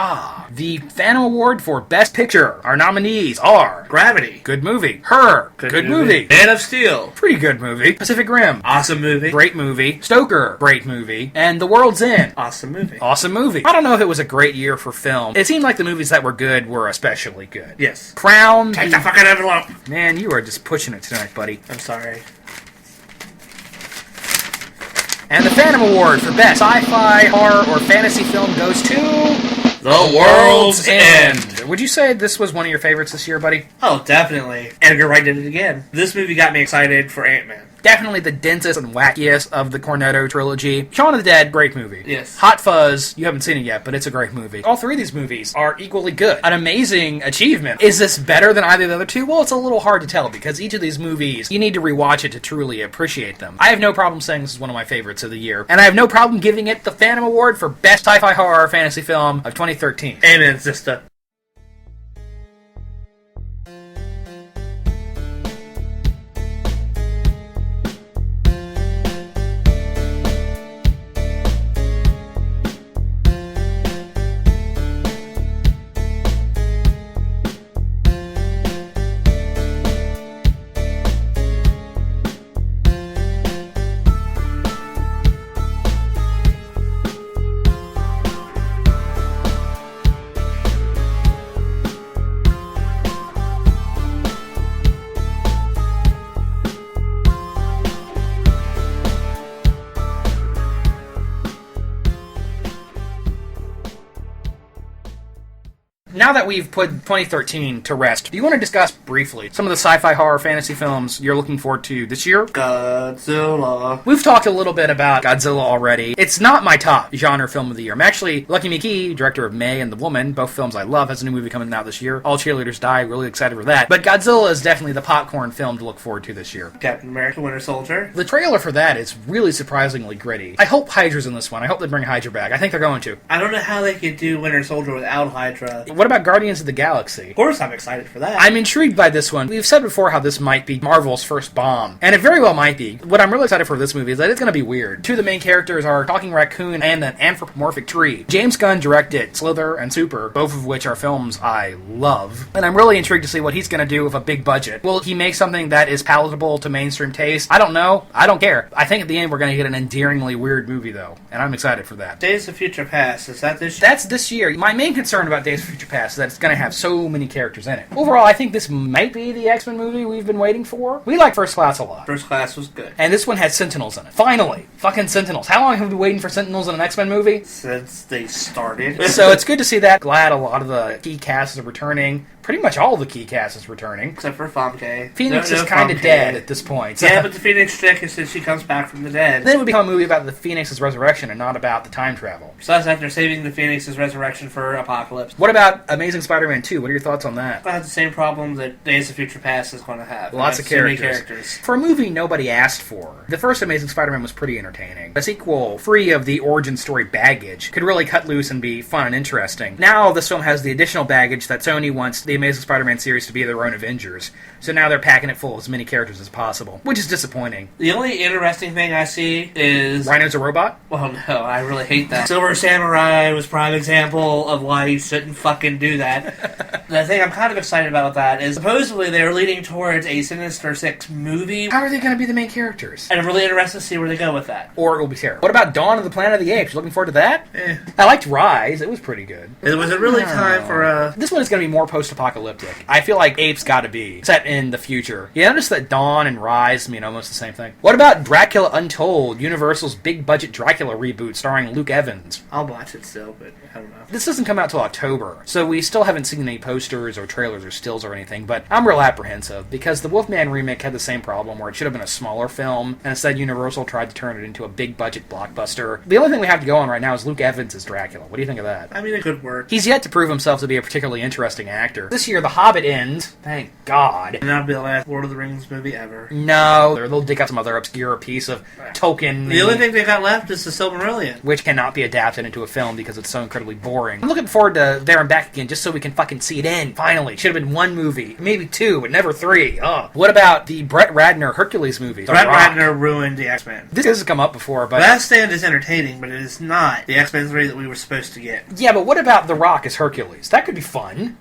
The Phantom Award for Best Picture. Our nominees are Gravity. Good movie. Her. Good movie. Man of Steel. Pretty good movie. Pacific Rim. Awesome movie. Great movie. Stoker. Great movie. And The World's End. Awesome movie. Awesome movie. I don't know if it was a great year for film. It seemed like the movies that were good were especially good. Yes. Crown. Take the fucking envelope. Man, you are just pushing it tonight, buddy. I'm sorry. And the Phantom Award for Best Sci-Fi, Horror, or Fantasy Film goes to... The World's End. Would you say this was one of your favorites this year, buddy? Oh, definitely. Edgar Wright did it again. This movie got me excited for Ant-Man. Definitely the densest and wackiest of the Cornetto trilogy. Shaun of the Dead, great movie. Yes. Hot Fuzz, you haven't seen it yet, but it's a great movie. All three of these movies are equally good. An amazing achievement. Is this better than either of the other two? Well, it's a little hard to tell because each of these movies, you need to rewatch it to truly appreciate them. I have no problem saying this is one of my favorites of the year, and I have no problem giving it the Phantom Award for Best Sci-Fi Horror Fantasy Film of 2013. Amen, sister. Now that we've put 2013 to rest, do you want to discuss briefly some of the sci-fi horror fantasy films you're looking forward to this year? Godzilla. We've talked a little bit about Godzilla already. It's not my top genre film of the year. I'm actually, Lucky McKee, director of May and The Woman, both films I love, has a new movie coming out this year. All Cheerleaders Die, really excited for that. But Godzilla is definitely the popcorn film to look forward to this year. Captain America Winter Soldier. The trailer for that is really surprisingly gritty. I hope Hydra's in this one. I hope they bring Hydra back. I think they're going to. I don't know how they could do Winter Soldier without Hydra. What about Guardians of the Galaxy? Of course I'm excited for that. I'm intrigued by this one. We've said before how this might be Marvel's first bomb, and it very well might be. What I'm really excited for this movie is that it's going to be weird. Two of the main characters are a talking raccoon and an anthropomorphic tree. James Gunn directed Slither and Super, both of which are films I love, and I'm really intrigued to see what he's going to do with a big budget. Will he make something that is palatable to mainstream taste? I don't know. I don't care. I think at the end we're going to get an endearingly weird movie, though, and I'm excited for that. Days of Future Past, is that this year? That's this year. My main concern about Days of Future Past is that it's going to have so many characters in it. Overall, I think this might be the X-Men movie we've been waiting for. We like First Class a lot. First Class was good. And this one has Sentinels in it. Finally! Fucking Sentinels. How long have we been waiting for Sentinels in an X-Men movie? Since they started. So it's good to see that. Glad a lot of the key cast are returning. Pretty much all the key cast is returning. Except for Famke. Phoenix is kind of dead at this point. Yeah, but the Phoenix chick is that she comes back from the dead. Then it would become a movie about the Phoenix's resurrection and not about the time travel. Besides that, they're saving the Phoenix's resurrection for Apocalypse. What about Amazing Spider-Man 2? What are your thoughts on that? It has the same problem that Days of Future Past is going to have. Lots of characters. For a movie nobody asked for, the first Amazing Spider-Man was pretty entertaining. A sequel free of the origin story baggage could really cut loose and be fun and interesting. Now this film has the additional baggage that Sony wants the Amazing Spider-Man series to be their own Avengers. So now they're packing it full of as many characters as possible, which is disappointing. The only interesting thing I see is... Rhino's a robot? Well, no, I really hate that. Silver Samurai was prime example of why you shouldn't fucking do that. The thing I'm kind of excited about that is supposedly they're leading towards a Sinister Six movie. How are they going to be the main characters? And I'm really interested to see where they go with that. Or it will be terrible. What about Dawn of the Planet of the Apes? You looking forward to that? I liked Rise. It was pretty good. It was a really time for This one is going to be more post-apocalyptic. I feel like Apes got to be set in the future. You notice that Dawn and Rise mean almost the same thing. What about Dracula Untold, Universal's big-budget Dracula reboot starring Luke Evans? I'll watch it still, but I don't know. This doesn't come out till October, so we still haven't seen any posters or trailers or stills or anything, but I'm real apprehensive, because the Wolfman remake had the same problem, where it should have been a smaller film, and instead Universal tried to turn it into a big-budget blockbuster. The only thing we have to go on right now is Luke Evans as Dracula. What do you think of that? I mean, it could work. He's yet to prove himself to be a particularly interesting actor. This year, The Hobbit ends. Thank God. And that'll be the last Lord of the Rings movie ever. No, they'll dig out some other obscure piece of Tolkien. The only thing they got left is the Silmarillion, which cannot be adapted into a film because it's so incredibly boring. I'm looking forward to There and Back Again just so we can fucking see it in. Finally. Should have been one movie. Maybe two, but never three. Ugh. What about the Brett Ratner Hercules movie? Brett Ratner ruined the X-Men. This has come up before, but... Last Stand is entertaining, but it is not the X-Men 3 that we were supposed to get. Yeah, but what about The Rock as Hercules? That could be fun.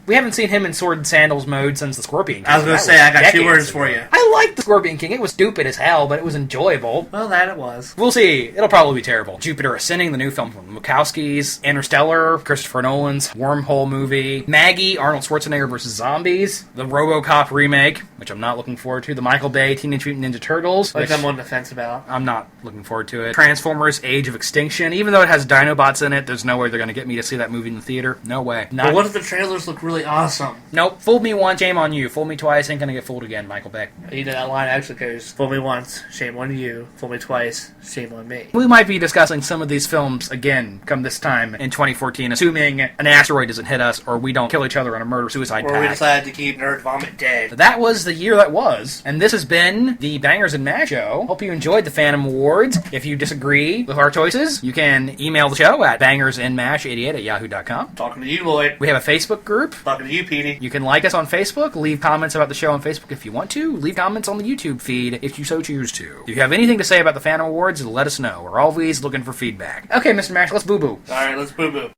We haven't seen him in sword and sandals mode since the Scorpion King. I was going to say, I got 2 words for you. I liked the Scorpion King. It was stupid as hell, but it was enjoyable. Well, that it was. We'll see. It'll probably be terrible. Jupiter Ascending, the new film from the Wachowskis. Interstellar, Christopher Nolan's Wormhole movie. Maggie, Arnold Schwarzenegger vs. Zombies. The RoboCop remake, which I'm not looking forward to. The Michael Bay Teenage Mutant Ninja Turtles, Which I'm on the fence about. I'm not looking forward to it. Transformers Age of Extinction. Even though it has Dinobots in it, there's no way they're going to get me to see that movie in the theater. No way. But what if the trailers look really awesome? Nope. Fooled me once, shame on you. Fooled me twice, ain't gonna get fooled again, Michael Beck. You know that line actually goes, fool me once, shame on you. Fool me twice, shame on me. We might be discussing some of these films again come this time in 2014, assuming an asteroid doesn't hit us or we don't kill each other on a murder-suicide pact. Or we decide to keep Nerd Vomit dead. That was the year that was, and this has been the Bangers and Mash Show. Hope you enjoyed the Phantom Awards. If you disagree with our choices, you can email the show at bangersandmash88@yahoo.com. Talking to you, Lloyd. We have a Facebook group. Talking to you, Petey. You can like us on Facebook, leave comments about the show on Facebook if you want to, leave comments on the YouTube feed if you so choose to. If you have anything to say about the Phantom Awards, let us know. We're always looking for feedback. Okay, Mr. Mash, let's boo-boo. Alright, let's boo-boo.